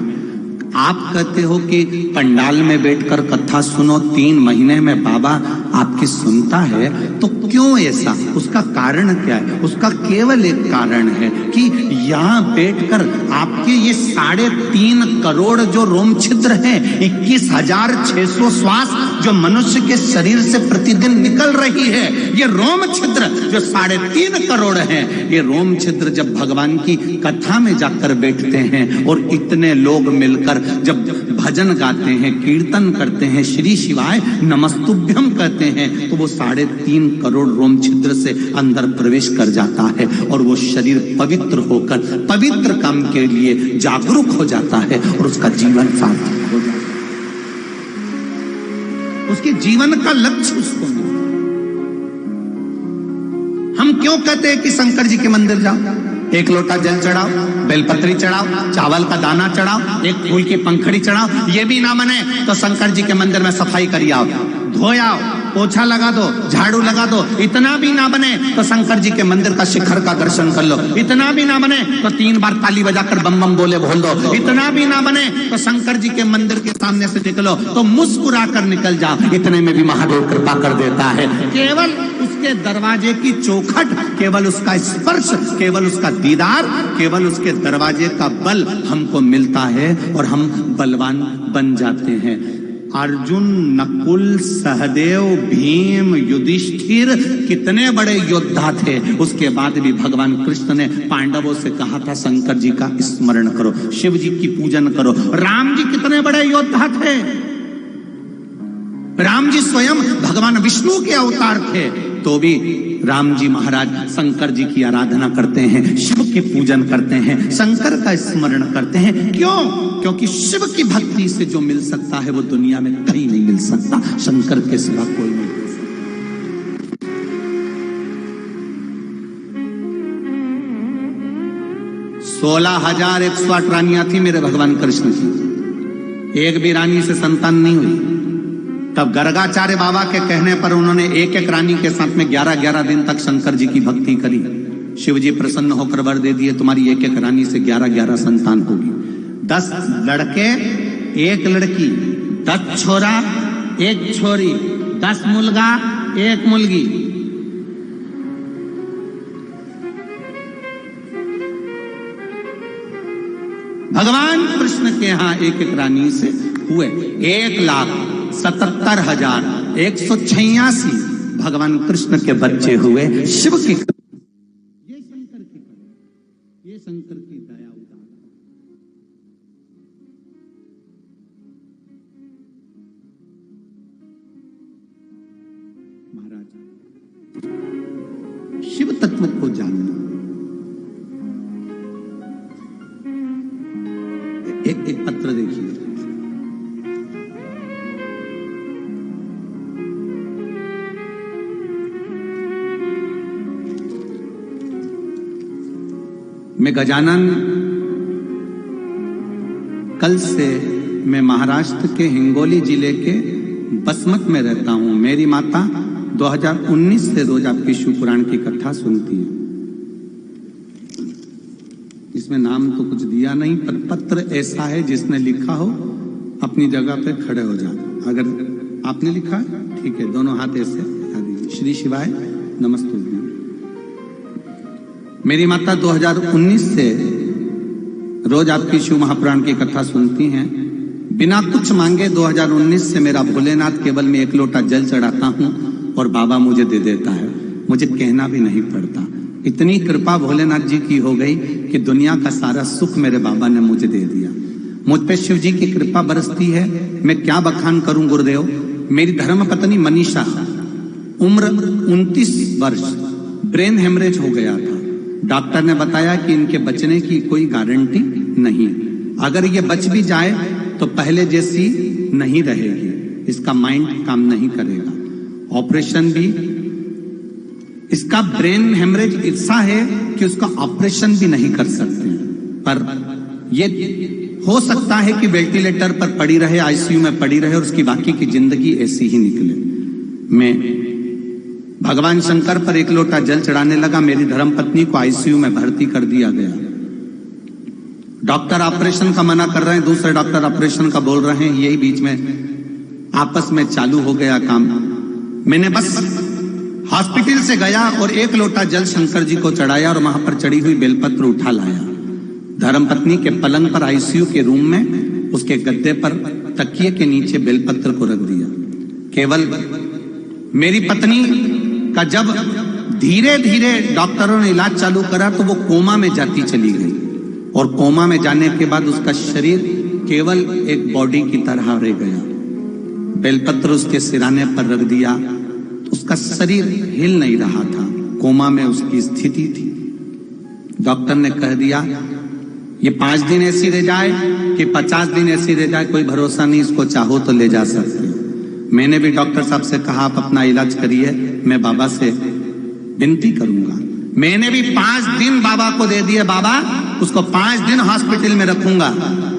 आप कहते हो कि पंडाल में बैठकर कथा सुनो, 3 महीने में बाबा आपकी सुनता है, तो क्यों ऐसा? उसका कारण क्या है? उसका केवल एक कारण है कि यहाँ बैठकर आपके ये 3.5 करोड़ जो रोम छिद्र हैं, 21,600 श्वास जो मनुष्य के शरीर से प्रतिदिन निकल रही है, ये रोम छिद्र जो 3.5 करोड़ हैं, ये रोम छिद्र जब भगवान की कथा में जाकर बैठते हैं और इतने लोग मिलकर जब भजन गाते हैं, कीर्तन करते हैं, श्री शिवाय नमस्तुभ्यम कहते हैं, तो वो 3.5 करोड़ रोम छिद्र से अंदर प्रवेश कर जाता है और वो शरीर पवित्र होकर पवित्र काम के लिए जागरूक हो जाता है और उसका जीवन सार्थक हो जाता है। उसके जीवन का लक्ष्य उसको मिलता है। हम क्यों कहते हैं कि शंकर जी के मंदिर जाओ, 1 लोटा जल चढ़ाओ, बेलपत्री चढ़ाओ, चावल का दाना चढ़ाओ, 1 फूल की पंखड़ी चढ़ाओ, ये भी ना बने तो शंकर जी के मंदिर में सफाई करिए, आओ, धोयाओ, पोछा लगा दो, झाड़ू लगा दो। इतना भी ना बने तो शंकर जी के मंदिर का शिखर का दर्शन कर लो। इतना भी ना बने तो 3 बार ताली बजाकर बम बम बोले बोल दो। इतना भी ना बने तो शंकर जी के मंदिर के सामने से निकलो तो मुस्कुरा कर निकल जाओ। इतने में भी महादेव कृपा कर देता है। केवल उसके दरवाजे की चौखट, केवल उसका स्पर्श, केवल उसका दीदार, केवल उसके दरवाजे का बल हमको मिलता है और हम बलवान बन जाते हैं। अर्जुन, नकुल, सहदेव, भीम, युधिष्ठिर कितने बड़े योद्धा थे, उसके बाद भी भगवान कृष्ण ने पांडवों से कहा था शंकर जी का स्मरण करो, शिव जी की पूजन करो। राम जी कितने बड़े योद्धा थे, राम जी स्वयं भगवान विष्णु के अवतार थे, तो भी राम जी महाराज शंकर जी की आराधना करते हैं, शिव की पूजन करते हैं, शंकर का स्मरण करते हैं। क्यों? क्योंकि शिव की भक्ति से जो मिल सकता है वो दुनिया में कहीं नहीं मिल सकता, शंकर के सिवा कोई नहीं मिल सकता। 16,108 रानियां थी मेरे भगवान कृष्ण की, एक भी रानी से संतान नहीं हुई। तब गर्गाचार्य बाबा के कहने पर उन्होंने एक रानी के साथ में 11-11 दिन तक शंकर जी की भक्ति करी। शिव जी प्रसन्न होकर वर दे दिए, तुम्हारी एक रानी से 11-11 संतान होगी। 10 लड़के 1 लड़की, 10 छोरा 1 छोरी, 10 मुलगा 1 मुलगी। भगवान कृष्ण के यहां एक रानी से हुए 1,77,186 भगवान कृष्ण के बच्चे हुए। शिव की, ये शंकर की, ये शंकर की दया उदार। महाराज शिव तत्व को जानना। एक पत्र देखिए, मैं गजानन, कल से मैं महाराष्ट्र के हिंगोली जिले के बसमत में रहता हूं। मेरी माता 2019 से रोज आपकी शिव पुराण की कथा सुनती है। इसमें नाम तो कुछ दिया नहीं, पर पत्र ऐसा है जिसने लिखा हो अपनी जगह पे खड़े हो जाओ। अगर आपने लिखा है ठीक है, दोनों हाथ ऐसे हटा दीजिए। श्री शिवाय नमस्तुभ्यम। मेरी माता 2019 से रोज आपकी शिव महापुराण की कथा सुनती हैं। बिना कुछ मांगे 2019 से मेरा भोलेनाथ केवल मैं 1 लोटा जल चढ़ाता हूं और बाबा मुझे दे देता है। मुझे कहना भी नहीं पड़ता। इतनी कृपा भोलेनाथ जी की हो गई कि दुनिया का सारा सुख मेरे बाबा ने मुझे दे दिया। मुझ पे शिव जी की कृपा बरसती है। मैं क्या बखान करूं गुरुदेव। मेरी धर्म पत्नी मनीषा, उम्र 29 वर्ष, ब्रेन हेमरेज हो गया था। डॉक्टर ने बताया कि इनके बचने की कोई गारंटी नहीं, अगर ये बच भी जाए तो पहले जैसी नहीं रहेगी, इसका माइंड काम नहीं करेगा, ऑपरेशन भी। इसका ब्रेन हेमरेज ऐसा है कि उसका ऑपरेशन भी नहीं कर सकते, पर ये हो सकता है कि वेंटिलेटर पर पड़ी रहे, आईसीयू में पड़ी रहे और उसकी बाकी की जिंदगी ऐसी ही निकले। मैं भगवान शंकर पर 1 लोटा जल चढ़ाने लगा। मेरी धर्मपत्नी को आईसीयू में भर्ती कर दिया गया। डॉक्टर ऑपरेशन का मना कर रहे हैं, दूसरे डॉक्टर ऑपरेशन का बोल रहे हैं, यही बीच में आपस में चालू हो गया काम। मैंने बस हॉस्पिटल से गया और 1 लोटा जल शंकर जी को चढ़ाया और वहां पर चढ़ी हुई बेलपत्र उठा लाया। धर्मपत्नी के पलंग पर आईसीयू के रूम में उसके गद्दे पर तकिए के नीचे बेलपत्र को रख दिया। केवल मेरी पत्नी का जब धीरे धीरे डॉक्टरों ने इलाज चालू करा तो वो कोमा में जाती चली गई, और कोमा में जाने के बाद उसका शरीर केवल एक बॉडी की तरह रह गया। बेलपत्र उसके सिराने पर रख दिया, उसका शरीर हिल नहीं रहा था, कोमा में उसकी स्थिति थी। डॉक्टर ने कह दिया ये 5 दिन ऐसी रह जाए कि 50 दिन ऐसी रह जाए, कोई भरोसा नहीं, इसको चाहो तो ले जा सकते हो। मैंने भी डॉक्टर साहब से कहा आप अपना इलाज करिए, मैं बाबा से विनती करूंगा। मैंने भी 5 दिन बाबा को दे दिए, बाबा उसको 5 दिन हॉस्पिटल में रखूंगा,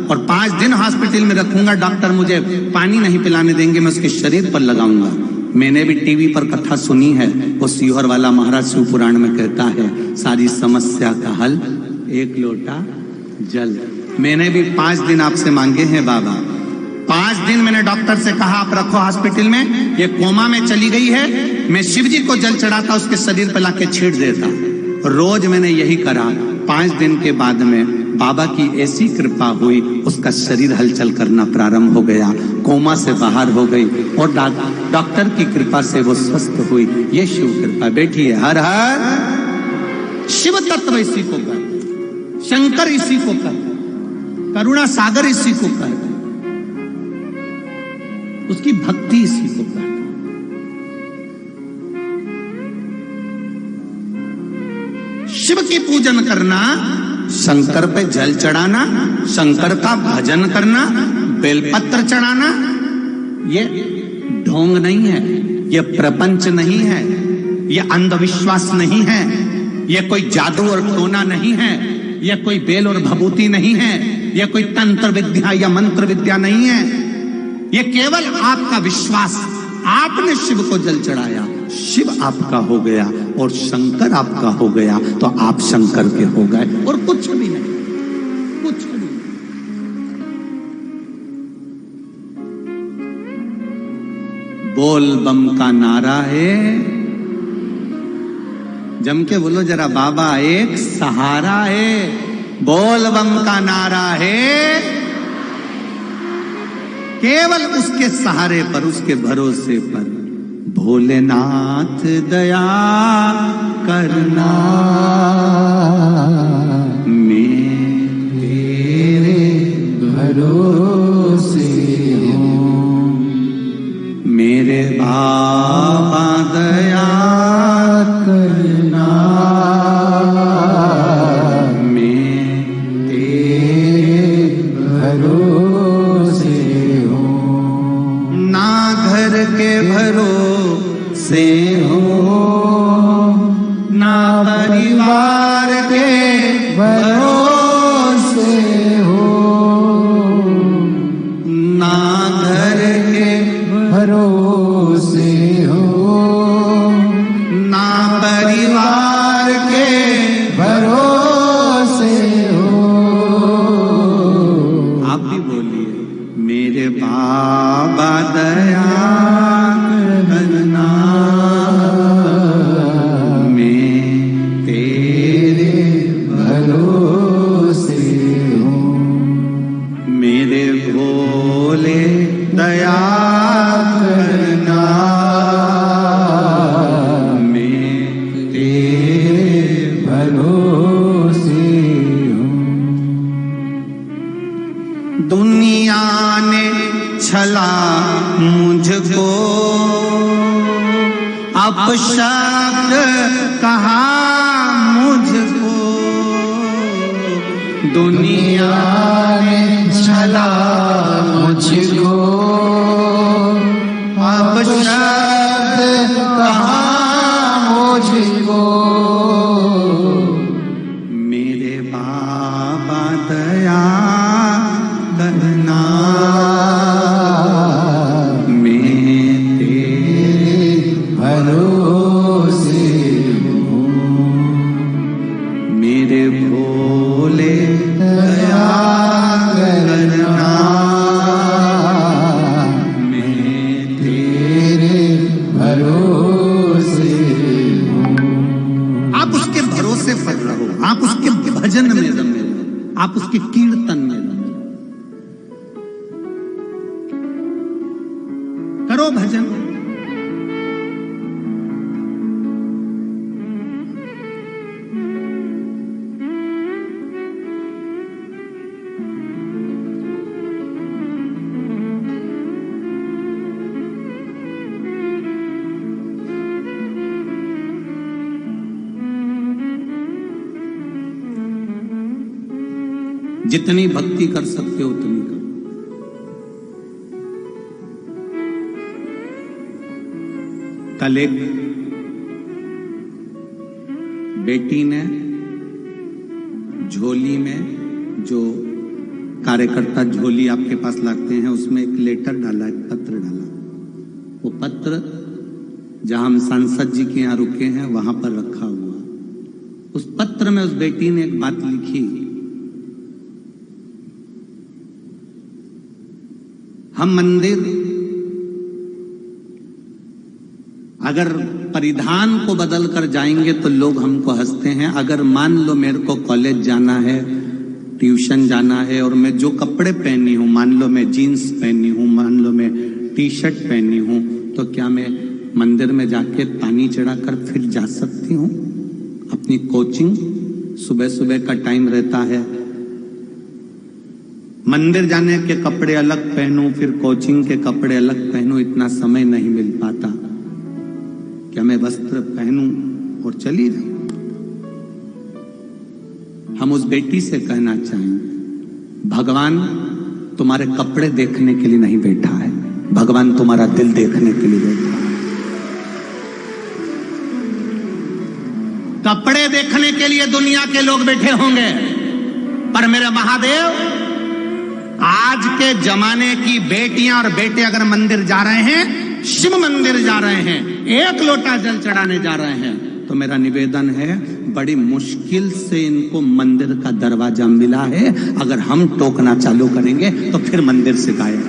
और 5 दिन हॉस्पिटल में रखूंगा, डॉक्टर मुझे पानी नहीं पिलाने देंगे, मैं उसके शरीर पर लगाऊंगा। मैंने भी टीवी पर कथा सुनी है, वो सीहोर वाला महाराज शिव पुराण में कहता है सारी समस्या का हल 1 लोटा जल। मैंने भी 5 दिन आपसे मांगे हैं बाबा। 5 दिन मैंने डॉक्टर से कहा आप रखो हॉस्पिटल में, ये कोमा में चली गई है, मैं शिव जी को जल चढ़ाता, उसके शरीर पर लाके छीट देता। रोज मैंने यही करा। 5 दिन के बाद में बाबा की ऐसी कृपा हुई, उसका शरीर हलचल करना प्रारंभ हो गया, कोमा से बाहर हो गई, और डॉक्टर की कृपा से वो स्वस्थ हुई। ये शिव कृपा बेटी है। हर हर शिव तत्व इसी को कर, शंकर इसी को कर, करुणा सागर इसी को कर, उसकी भक्ति इसी को कर। शिव की पूजन करना, शंकर पे जल चढ़ाना, शंकर का भजन करना, बेलपत्र चढ़ाना, ये ढोंग नहीं है, ये प्रपंच नहीं है, ये अंधविश्वास नहीं है, ये कोई जादू और टोना नहीं है, ये कोई बेल और भभूति नहीं है, ये कोई तंत्र विद्या या मंत्र विद्या नहीं है, ये केवल आपका विश्वास। आपने शिव को जल चढ़ाया, शिव आपका हो गया, और शंकर आपका हो गया, तो आप शंकर के हो गए, और कुछ भी नहीं, कुछ भी नहीं। बोल बम का नारा है, जम के बोलो जरा, बाबा एक सहारा है। बोल बम का नारा है, केवल उसके सहारे पर, उसके भरोसे पर। भोलेनाथ दया करना, मैं तेरे भरोसे हूँ, मेरे बाबा दया करना, मैं तेरे भरोसे हूँ। ना घर के भरोसे हो, ना परिवार के भरोसे हो, ना घर के भरोसे हो, ना परिवार के भरोसे हो। आप भी बोलिए, मेरे बाबा दया करना, मैं तेरे भरोसे हूँ, मेरे भोले दया करना, मैं तेरे भरोसे हूँ। दुनिया ने छला मुझको, अपशब्द कहा मुझको, दुनिया ने छला मुझको, अपशब्द कहा मुझको, मेरे बाबा दया करना, भरोसे हूँ, मेरे भोले दया करो भजन। जितनी भक्ति कर सकते हो उतनी करो। कल एक बेटी ने झोली में, जो कार्यकर्ता झोली आपके पास लाते हैं, उसमें एक लेटर डाला, एक पत्र डाला। वो पत्र जहां हम सांसद जी के यहाँ रुके हैं वहां पर रखा हुआ। उस पत्र में उस बेटी ने एक बात लिखी, हम मंदिर अगर परिधान को बदल कर जाएंगे तो लोग हमको हंसते हैं। अगर मान लो मेरे को कॉलेज जाना है, ट्यूशन जाना है, और मैं जो कपड़े पहनी हूं, मान लो मैं जीन्स पहनी हूं, मान लो मैं टी शर्ट पहनी हूं, तो क्या मैं मंदिर में जाके पानी चढ़ाकर फिर जा सकती हूं? अपनी कोचिंग सुबह सुबह का टाइम रहता है, मंदिर जाने के कपड़े अलग पहनूं, फिर कोचिंग के कपड़े अलग पहनूं, इतना समय नहीं मिल पाता। क्या मैं वस्त्र पहनूं और चली जाऊं? हम उस बेटी से कहना चाहेंगे, भगवान तुम्हारे कपड़े देखने के लिए नहीं बैठा है, भगवान तुम्हारा दिल देखने के लिए बैठा है। कपड़े देखने के लिए दुनिया के लोग बैठे होंगे, पर मेरे महादेव, आज के जमाने की बेटियां और बेटे अगर मंदिर जा रहे हैं, शिव मंदिर जा रहे हैं, एक लोटा जल चढ़ाने जा रहे हैं, तो मेरा निवेदन है, बड़ी मुश्किल से इनको मंदिर का दरवाजा मिला है। अगर हम टोकना चालू करेंगे तो फिर मंदिर से गायब।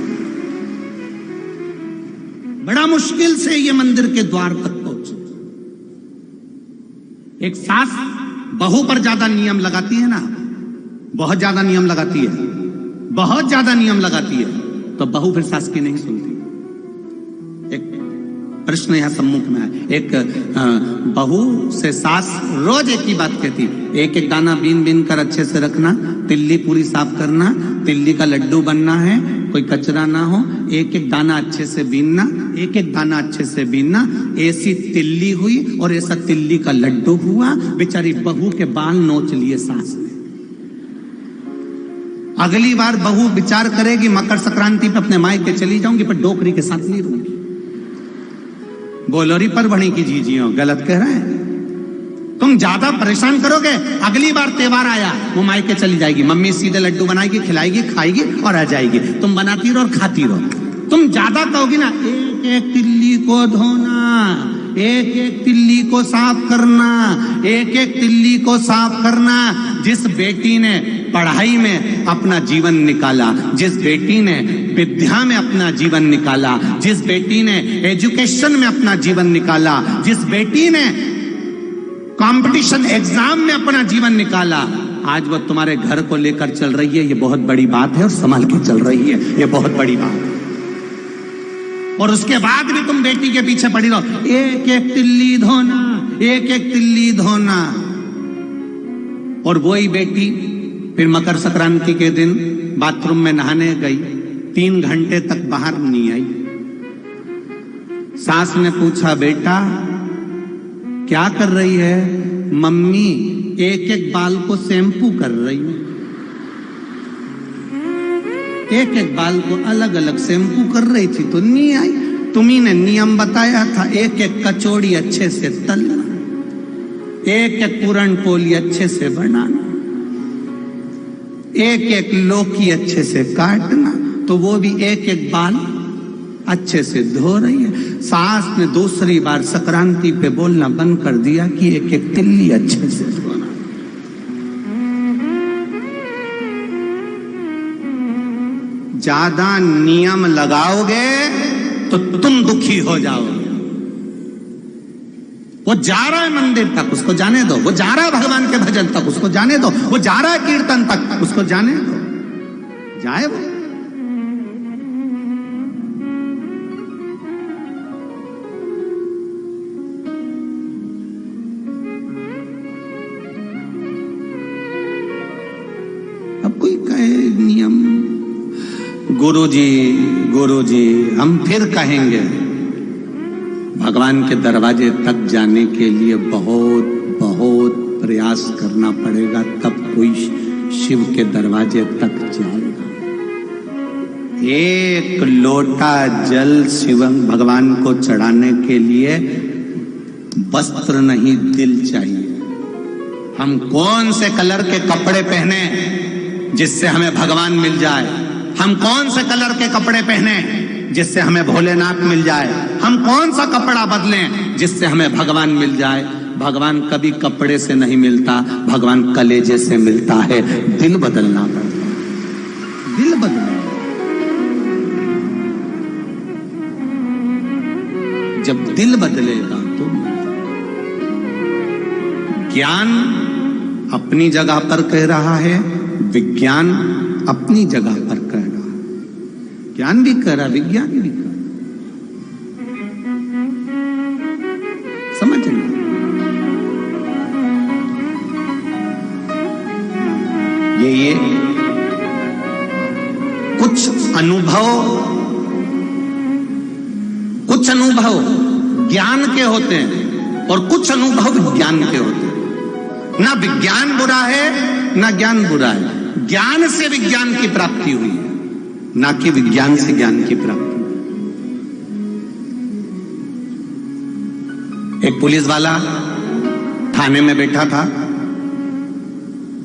बड़ा मुश्किल से ये मंदिर के द्वार तक पहुंचे। एक सास बहू पर ज्यादा नियम लगाती है ना, बहुत ज्यादा नियम लगाती है, बहुत ज्यादा नियम लगाती है, तो बहू फिर सास की नहीं सुनती। एक प्रश्न यहां सम्मुख में है, एक बहू से सास रोज एक ही बात कहती, एक एक दाना बीन बीन कर अच्छे से रखना, तिल्ली पूरी साफ करना, तिल्ली का लड्डू बनना है, कोई कचरा ना हो, एक एक दाना अच्छे से बीनना, एक एक दाना अच्छे से बीनना। ऐसी तिल्ली हुई और ऐसा तिल्ली का लड्डू हुआ, बेचारी बहू के बाल नोच लिए सास ने। अगली बार बहू विचार करेगी, मकर संक्रांति पे अपने मायके चली जाऊंगी, पर डोकरी के साथ नहीं रहूंगी। बोलोरी पर बनी की जीजियों, गलत कह रहे हैं। तुम ज्यादा परेशान करोगे, अगली बार त्योहार आया वो मायके चली जाएगी, मम्मी सीधे लड्डू बनाएगी, खिलाएगी, खाएगी और आ जाएगी। तुम बनाती रहो और खाती रहो। तुम ज्यादा कहोगी ना, एक एक तिल्ली को धोना, एक एक तिल्ली को साफ करना, एक एक तिल्ली को साफ करना। जिस बेटी ने पढ़ाई में अपना जीवन निकाला, जिस बेटी ने विद्या में अपना जीवन निकाला, जिस बेटी ने एजुकेशन में अपना जीवन निकाला, जिस बेटी ने कंपटीशन एग्जाम में अपना जीवन निकाला, आज वो तुम्हारे घर को लेकर चल रही है। ये बहुत बड़ी बात है और संभाल के चल रही है, ये बहुत बड़ी बात है। और उसके बाद भी तुम बेटी के पीछे पड़ी रहो, एक एक तिल्ली धोना, एक एक तिल्ली धोना। और वही बेटी फिर मकर संक्रांति के दिन बाथरूम में नहाने गई, 3 घंटे तक बाहर नहीं आई। सास ने पूछा, बेटा क्या कर रही है? मम्मी एक एक बाल को शैम्पू कर रही हूं, एक एक बाल को अलग अलग शैम्पू कर रही थी तो नहीं आई। तुम्ही ने नियम बताया था, एक एक कचौड़ी अच्छे से तलना, एक एक पूरन पोली अच्छे से बनाना, एक एक लौकी अच्छे से काटना, तो वो भी एक एक बाल अच्छे से धो रही है। सास ने दूसरी बार संक्रांति पे बोलना बंद कर दिया कि एक एक तिल्ली अच्छे से धोना। ज्यादा नियम लगाओगे तो तुम दुखी हो जाओगे। वो जा रहा है मंदिर तक, उसको जाने दो। वो जा रहा है भगवान के भजन तक, उसको जाने दो। वो जा रहा है कीर्तन तक, उसको जाने दो, जाए वो। गुरुजी हम फिर कहेंगे, भगवान के दरवाजे तक जाने के लिए बहुत बहुत प्रयास करना पड़ेगा, तब कोई शिव के दरवाजे तक जाएगा। एक लोटा जल शिव भगवान को चढ़ाने के लिए वस्त्र नहीं, दिल चाहिए। हम कौन से कलर के कपड़े पहने जिससे हमें भगवान मिल जाए? हम कौन से कलर के कपड़े पहने जिससे हमें भोलेनाथ मिल जाए? हम कौन सा कपड़ा बदलें जिससे हमें भगवान मिल जाए? भगवान कभी कपड़े से नहीं मिलता, भगवान कलेजे से मिलता है। दिल बदलना पड़ता है, दिल बदलना। जब दिल बदलेगा तो ज्ञान अपनी जगह पर कह रहा है, विज्ञान अपनी जगह पर कह रहा है। ज्ञान भी कह रहा, विज्ञान भी कह रहा। समझ लो, ये कुछ अनुभव ज्ञान के होते हैं और कुछ अनुभव विज्ञान के होते हैं। ना विज्ञान बुरा है ना ज्ञान बुरा है, ज्ञान से विज्ञान की प्राप्ति हुई है, ना कि विज्ञान से ज्ञान की प्राप्ति। एक पुलिस वाला थाने में बैठा था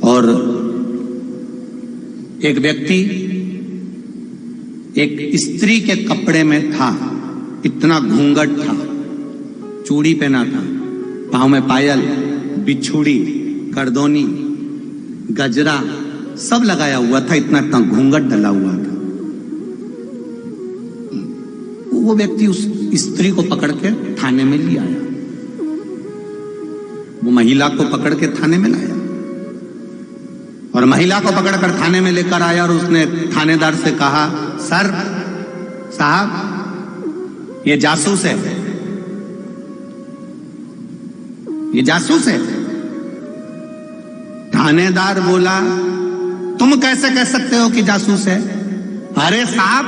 और एक व्यक्ति एक स्त्री के कपड़े में था, इतना घूंघट था, चूड़ी पहना था, पांव में पायल, बिछुड़ी, करदोनी, गजरा सब लगाया हुआ था, इतना इतना घूंघट डला हुआ था। वो व्यक्ति उस स्त्री को पकड़ के थाने में ले आया, वो महिला को पकड़ के थाने में लाया और महिला को पकड़कर थाने में लेकर आया और उसने थानेदार से कहा, सर साहब ये जासूस है, ये जासूस है। थानेदार बोला, तुम कैसे कह सकते हो कि जासूस है? अरे साहब,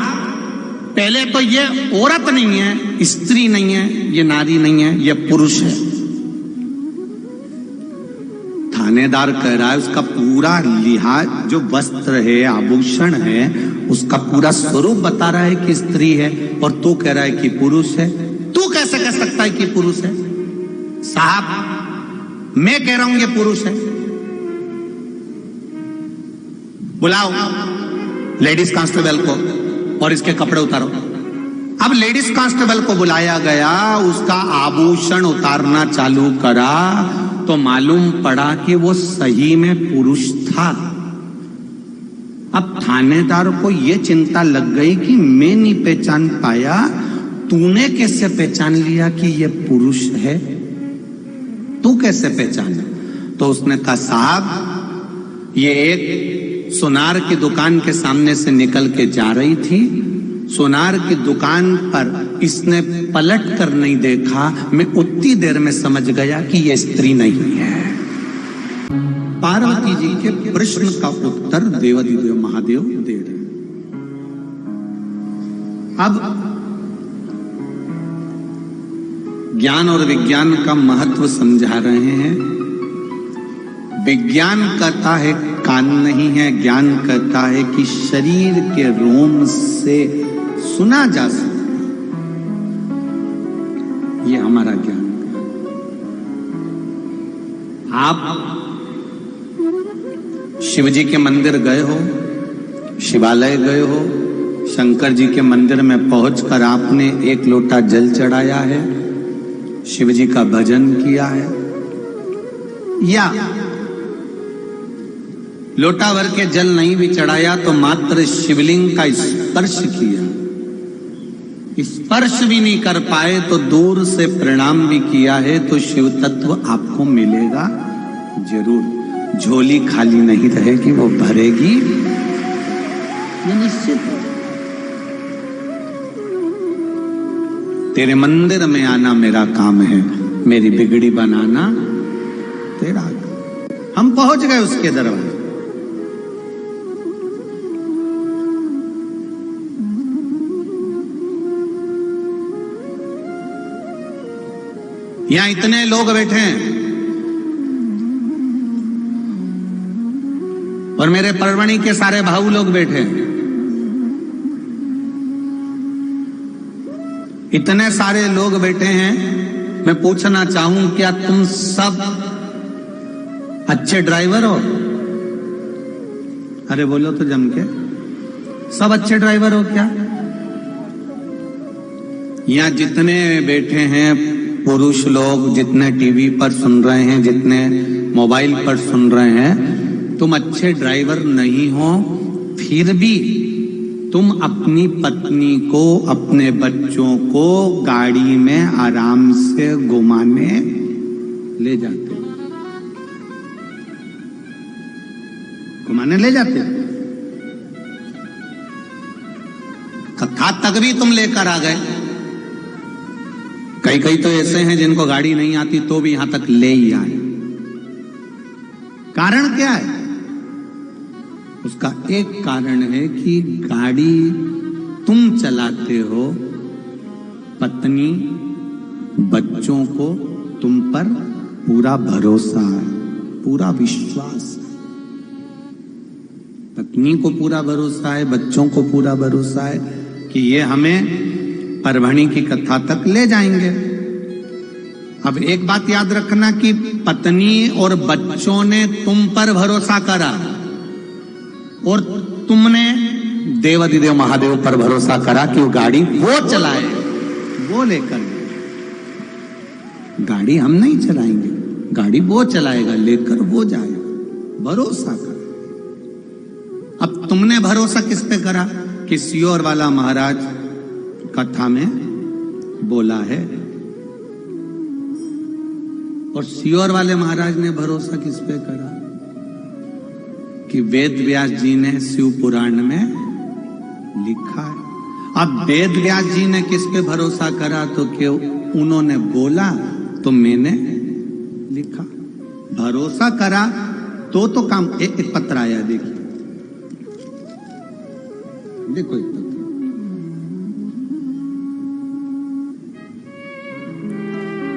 पहले तो ये औरत नहीं है, स्त्री नहीं है, ये नारी नहीं है, ये पुरुष है। थानेदार कह रहा है उसका पूरा लिहाज, जो वस्त्र है, आभूषण है, उसका पूरा स्वरूप बता रहा है कि स्त्री है, और तू कह रहा है कि पुरुष है। तू कैसे कह सकता है कि पुरुष है? साहब मैं कह रहा हूं ये पुरुष है। बुलाओ लेडीज कांस्टेबल को और इसके कपड़े उतारो। अब लेडीज कांस्टेबल को बुलाया गया, उसका आभूषण उतारना चालू करा तो मालूम पड़ा कि वो सही में पुरुष था। अब थानेदार को यह चिंता लग गई कि मैं नहीं पहचान पाया, तूने कैसे पहचान लिया कि यह पुरुष है? तू कैसे पहचाना? तो उसने कहा, साहब ये एक सुनार की दुकान के सामने से निकल के जा रही थी, सुनार की दुकान पर इसने पलट कर नहीं देखा, मैं उतनी देर में समझ गया कि यह स्त्री नहीं है। पार्वती जी के प्रश्न का उत्तर देवाधिदेव महादेव दे रहे। अब ज्ञान और विज्ञान का महत्व समझा रहे हैं। विज्ञान कहता है कान नहीं है, ज्ञान कहता है कि शरीर के रोम से सुना जा सकता। ये हमारा ज्ञान। आप शिव जी के मंदिर गए हो, शिवालय गए हो, शंकर जी के मंदिर में पहुंचकर आपने एक लोटा जल चढ़ाया है, शिव जी का भजन किया है, या लोटा भर के जल नहीं भी चढ़ाया तो मात्र शिवलिंग का स्पर्श किया, स्पर्श भी नहीं कर पाए तो दूर से प्रणाम भी किया है, तो शिव तत्व आपको मिलेगा जरूर। झोली खाली नहीं रहेगी, वो भरेगी, ये निश्चित है। तेरे मंदिर में आना मेरा काम है, मेरी बिगड़ी बनाना तेरा। हम पहुंच गए उसके दरबार। यहां इतने लोग बैठे हैं और मेरे परवणी के सारे भाऊ लोग बैठे हैं। इतने सारे लोग बैठे हैं, मैं पूछना चाहूं क्या तुम सब अच्छे ड्राइवर हो? अरे बोलो तो जम के, सब अच्छे ड्राइवर हो क्या? यहां जितने बैठे हैं पुरुष लोग, जितने टीवी पर सुन रहे हैं, जितने मोबाइल पर सुन रहे हैं, तुम अच्छे ड्राइवर नहीं हो, फिर भी तुम अपनी पत्नी को, अपने बच्चों को गाड़ी में आराम से घुमाने ले जाते हो, घुमाने ले जाते हो। कथा तक भी तुम लेकर आ गए। कई कई तो ऐसे हैं जिनको गाड़ी नहीं आती तो भी यहां तक ले ही आए। कारण क्या है? उसका एक कारण है कि गाड़ी तुम चलाते हो, पत्नी बच्चों को तुम पर पूरा भरोसा है, पूरा विश्वास है। पत्नी को पूरा भरोसा है, बच्चों को पूरा भरोसा है कि ये हमें परभणी की कथा तक ले जाएंगे। अब एक बात याद रखना कि पत्नी और बच्चों ने तुम पर भरोसा करा और तुमने देवाधिदेव महादेव पर भरोसा करा कि वो गाड़ी वो चलाए, वो लेकर। गाड़ी हम नहीं चलाएंगे, गाड़ी वो चलाएगा, लेकर वो जाएगा, भरोसा करा। अब तुमने भरोसा किस पे करा? कि सियोर वाला महाराज कथा में बोला है, और सियोर वाले महाराज ने भरोसा किस पे करा? कि वेद व्यास जी ने शिव पुराण में लिखा है। अब वेद व्यास जी ने किस पे भरोसा करा? तो कि उन्होंने बोला तो मैंने लिखा। भरोसा करा तो काम। एक पत्र आया, देखिए, देखो एक पत्र।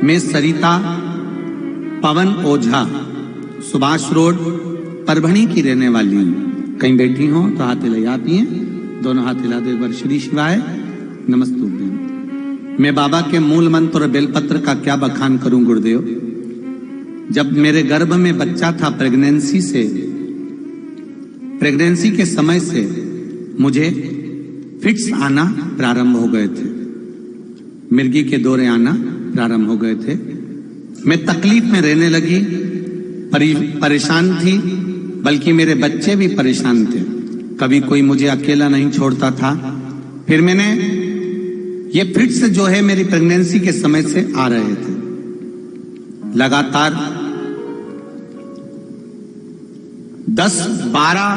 मैं सरिता पवन ओझा, सुभाष रोड, परभणी की रहने वाली हूं। कहीं बैठी हो तो हाथ हिलाती हैं, दोनों हाथ हिला दो। एक बार श्री शिवाय नमस्तुभ्यं। मैं बाबा के मूल मंत्र और बेलपत्र का क्या बखान करूं गुरुदेव। जब मेरे गर्भ में बच्चा था, प्रेगनेंसी के समय से मुझे फिट्स आना प्रारंभ हो गए थे, मिर्गी के दौरे आना प्रारंभ हो गए थे। मैं तकलीफ में रहने लगी, परेशान थी, बल्कि मेरे बच्चे भी परेशान थे। कभी कोई मुझे अकेला नहीं छोड़ता था। फिर मैंने ये फिट्स जो है मेरी प्रेगनेंसी के समय से आ रहे थे, लगातार 10-12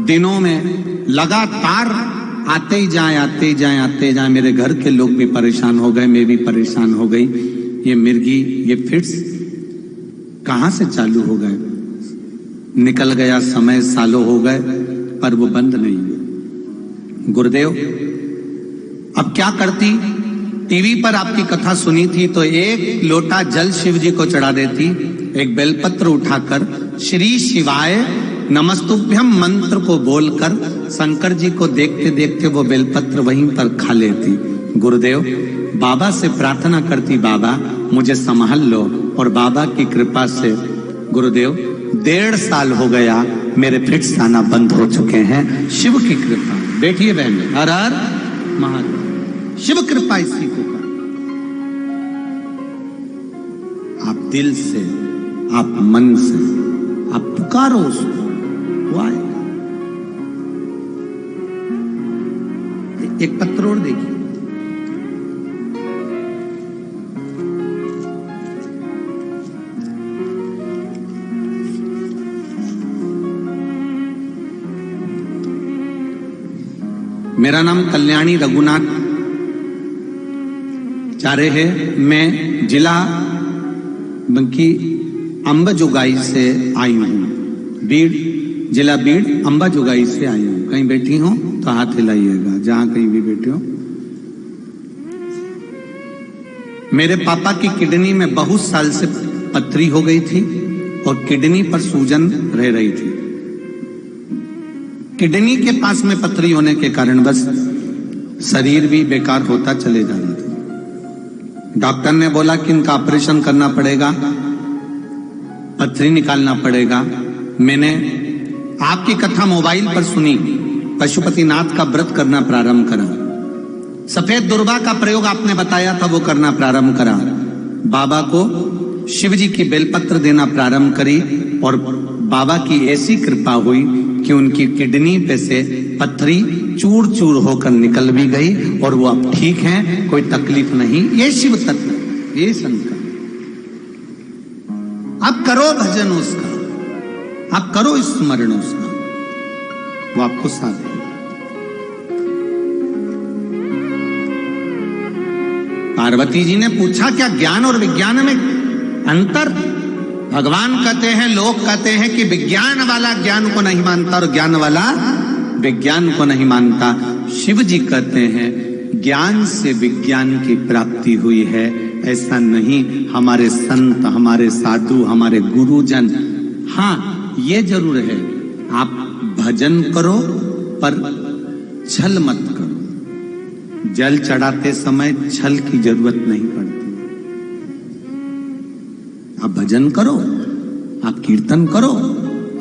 दिनों में लगातार आते ही जाए। मेरे घर के लोग भी परेशान हो गए, मैं भी परेशान हो गई। ये मिर्गी, ये फिट्स कहां से चालू हो गए? निकल गया समय, सालों हो गए, पर वो बंद नहीं हुए। गुरुदेव, अब क्या करती? टीवी पर आपकी कथा सुनी थी तो एक लोटा जल शिव जी को चढ़ा देती, एक बेलपत्र उठाकर श्री शिवाय नमस्तुभ्यम मंत्र को बोलकर शंकर जी को देखते देखते वो बेलपत्र वहीं पर खा लेती। गुरुदेव, बाबा से प्रार्थना करती, बाबा मुझे संभाल लो, और बाबा की कृपा से गुरुदेव 1.5 साल हो गया, मेरे फिट्स आना बंद हो चुके हैं, शिव की कृपा। बैठिए बहन, हर हर महादेव। शिव कृपा इसी को कर। आप दिल से, आप मन से, आप पुकारो उसको, वो आएगा। एक पत्र और देखिए, मेरा नाम कल्याणी रघुनाथ चारे है। मैं जिला बंकी अंबाजोगाई से आई हूँ, बीड़, जिला बीड़ अंबाजोगाई से आई हूँ। कहीं बैठी हो तो हाथ हिलाइएगा, जहां कहीं भी बैठे हो। मेरे पापा की किडनी में बहुत साल से पथरी हो गई थी और किडनी पर सूजन रह रही थी। किडनी के पास में पथरी होने के कारण बस शरीर भी बेकार होता चले जा रहा था। डॉक्टर ने बोला कि इनका ऑपरेशन करना पड़ेगा, पथरी निकालना पड़ेगा। मैंने आपकी कथा मोबाइल पर सुनी, पशुपतिनाथ का व्रत करना प्रारंभ करा, सफेद दुर्वा का प्रयोग आपने बताया था वो करना प्रारंभ करा, बाबा को शिव जी की बेलपत्र देना प्रारंभ करी और बाबा की ऐसी कृपा हुई कि उनकी किडनी पे से पथरी चूर चूर होकर निकल भी गई और वो अब ठीक हैं, कोई तकलीफ नहीं। ये शिव तत्व, ये शंकर। आप करो भजन उसका, आप करो स्मरण उसका, वो आपको साथ देगा। पार्वती जी ने पूछा क्या ज्ञान और विज्ञान में अंतर? भगवान कहते हैं, लोग कहते हैं कि विज्ञान वाला ज्ञान को नहीं मानता और ज्ञान वाला विज्ञान को नहीं मानता। शिव जी कहते हैं ज्ञान से विज्ञान की प्राप्ति हुई है, ऐसा नहीं। हमारे संत, हमारे साधु, हमारे गुरुजन, हाँ ये जरूर है, आप भजन करो पर छल मत करो। जल चढ़ाते समय छल की जरूरत नहीं पड़ती। आप भजन करो, आप कीर्तन करो,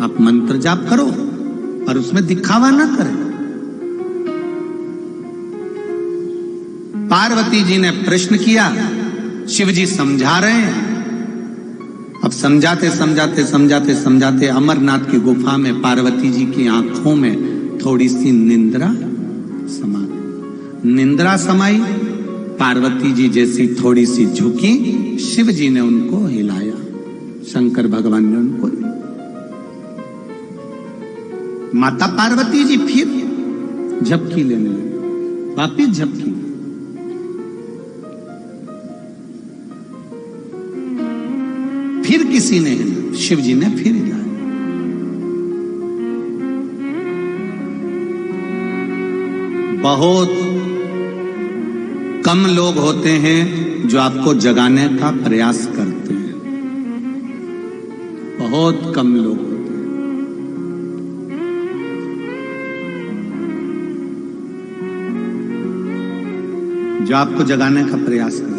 आप मंत्र जाप करो, पर उसमें दिखावा ना करें। पार्वती जी ने प्रश्न किया, शिव जी समझा रहे हैं। अब समझाते समझाते समझाते समझाते अमरनाथ की गुफा में पार्वती जी की आंखों में थोड़ी सी निंद्रा समा गई। निंद्रा समाई, पार्वती जी जैसी थोड़ी सी झुकी, शिव जी ने उनको हिलाया, शंकर भगवान ने उनको हिलाया। माता पार्वती जी फिर झपकी लेने लगी, वापिस झपकी। फिर किसी ने हिलाया, शिव जी ने फिर हिलाया। बहुत कम लोग होते हैं जो आपको जगाने का प्रयास करते हैं, बहुत कम लोग होते हैं। जो आपको जगाने का प्रयास करते हैं।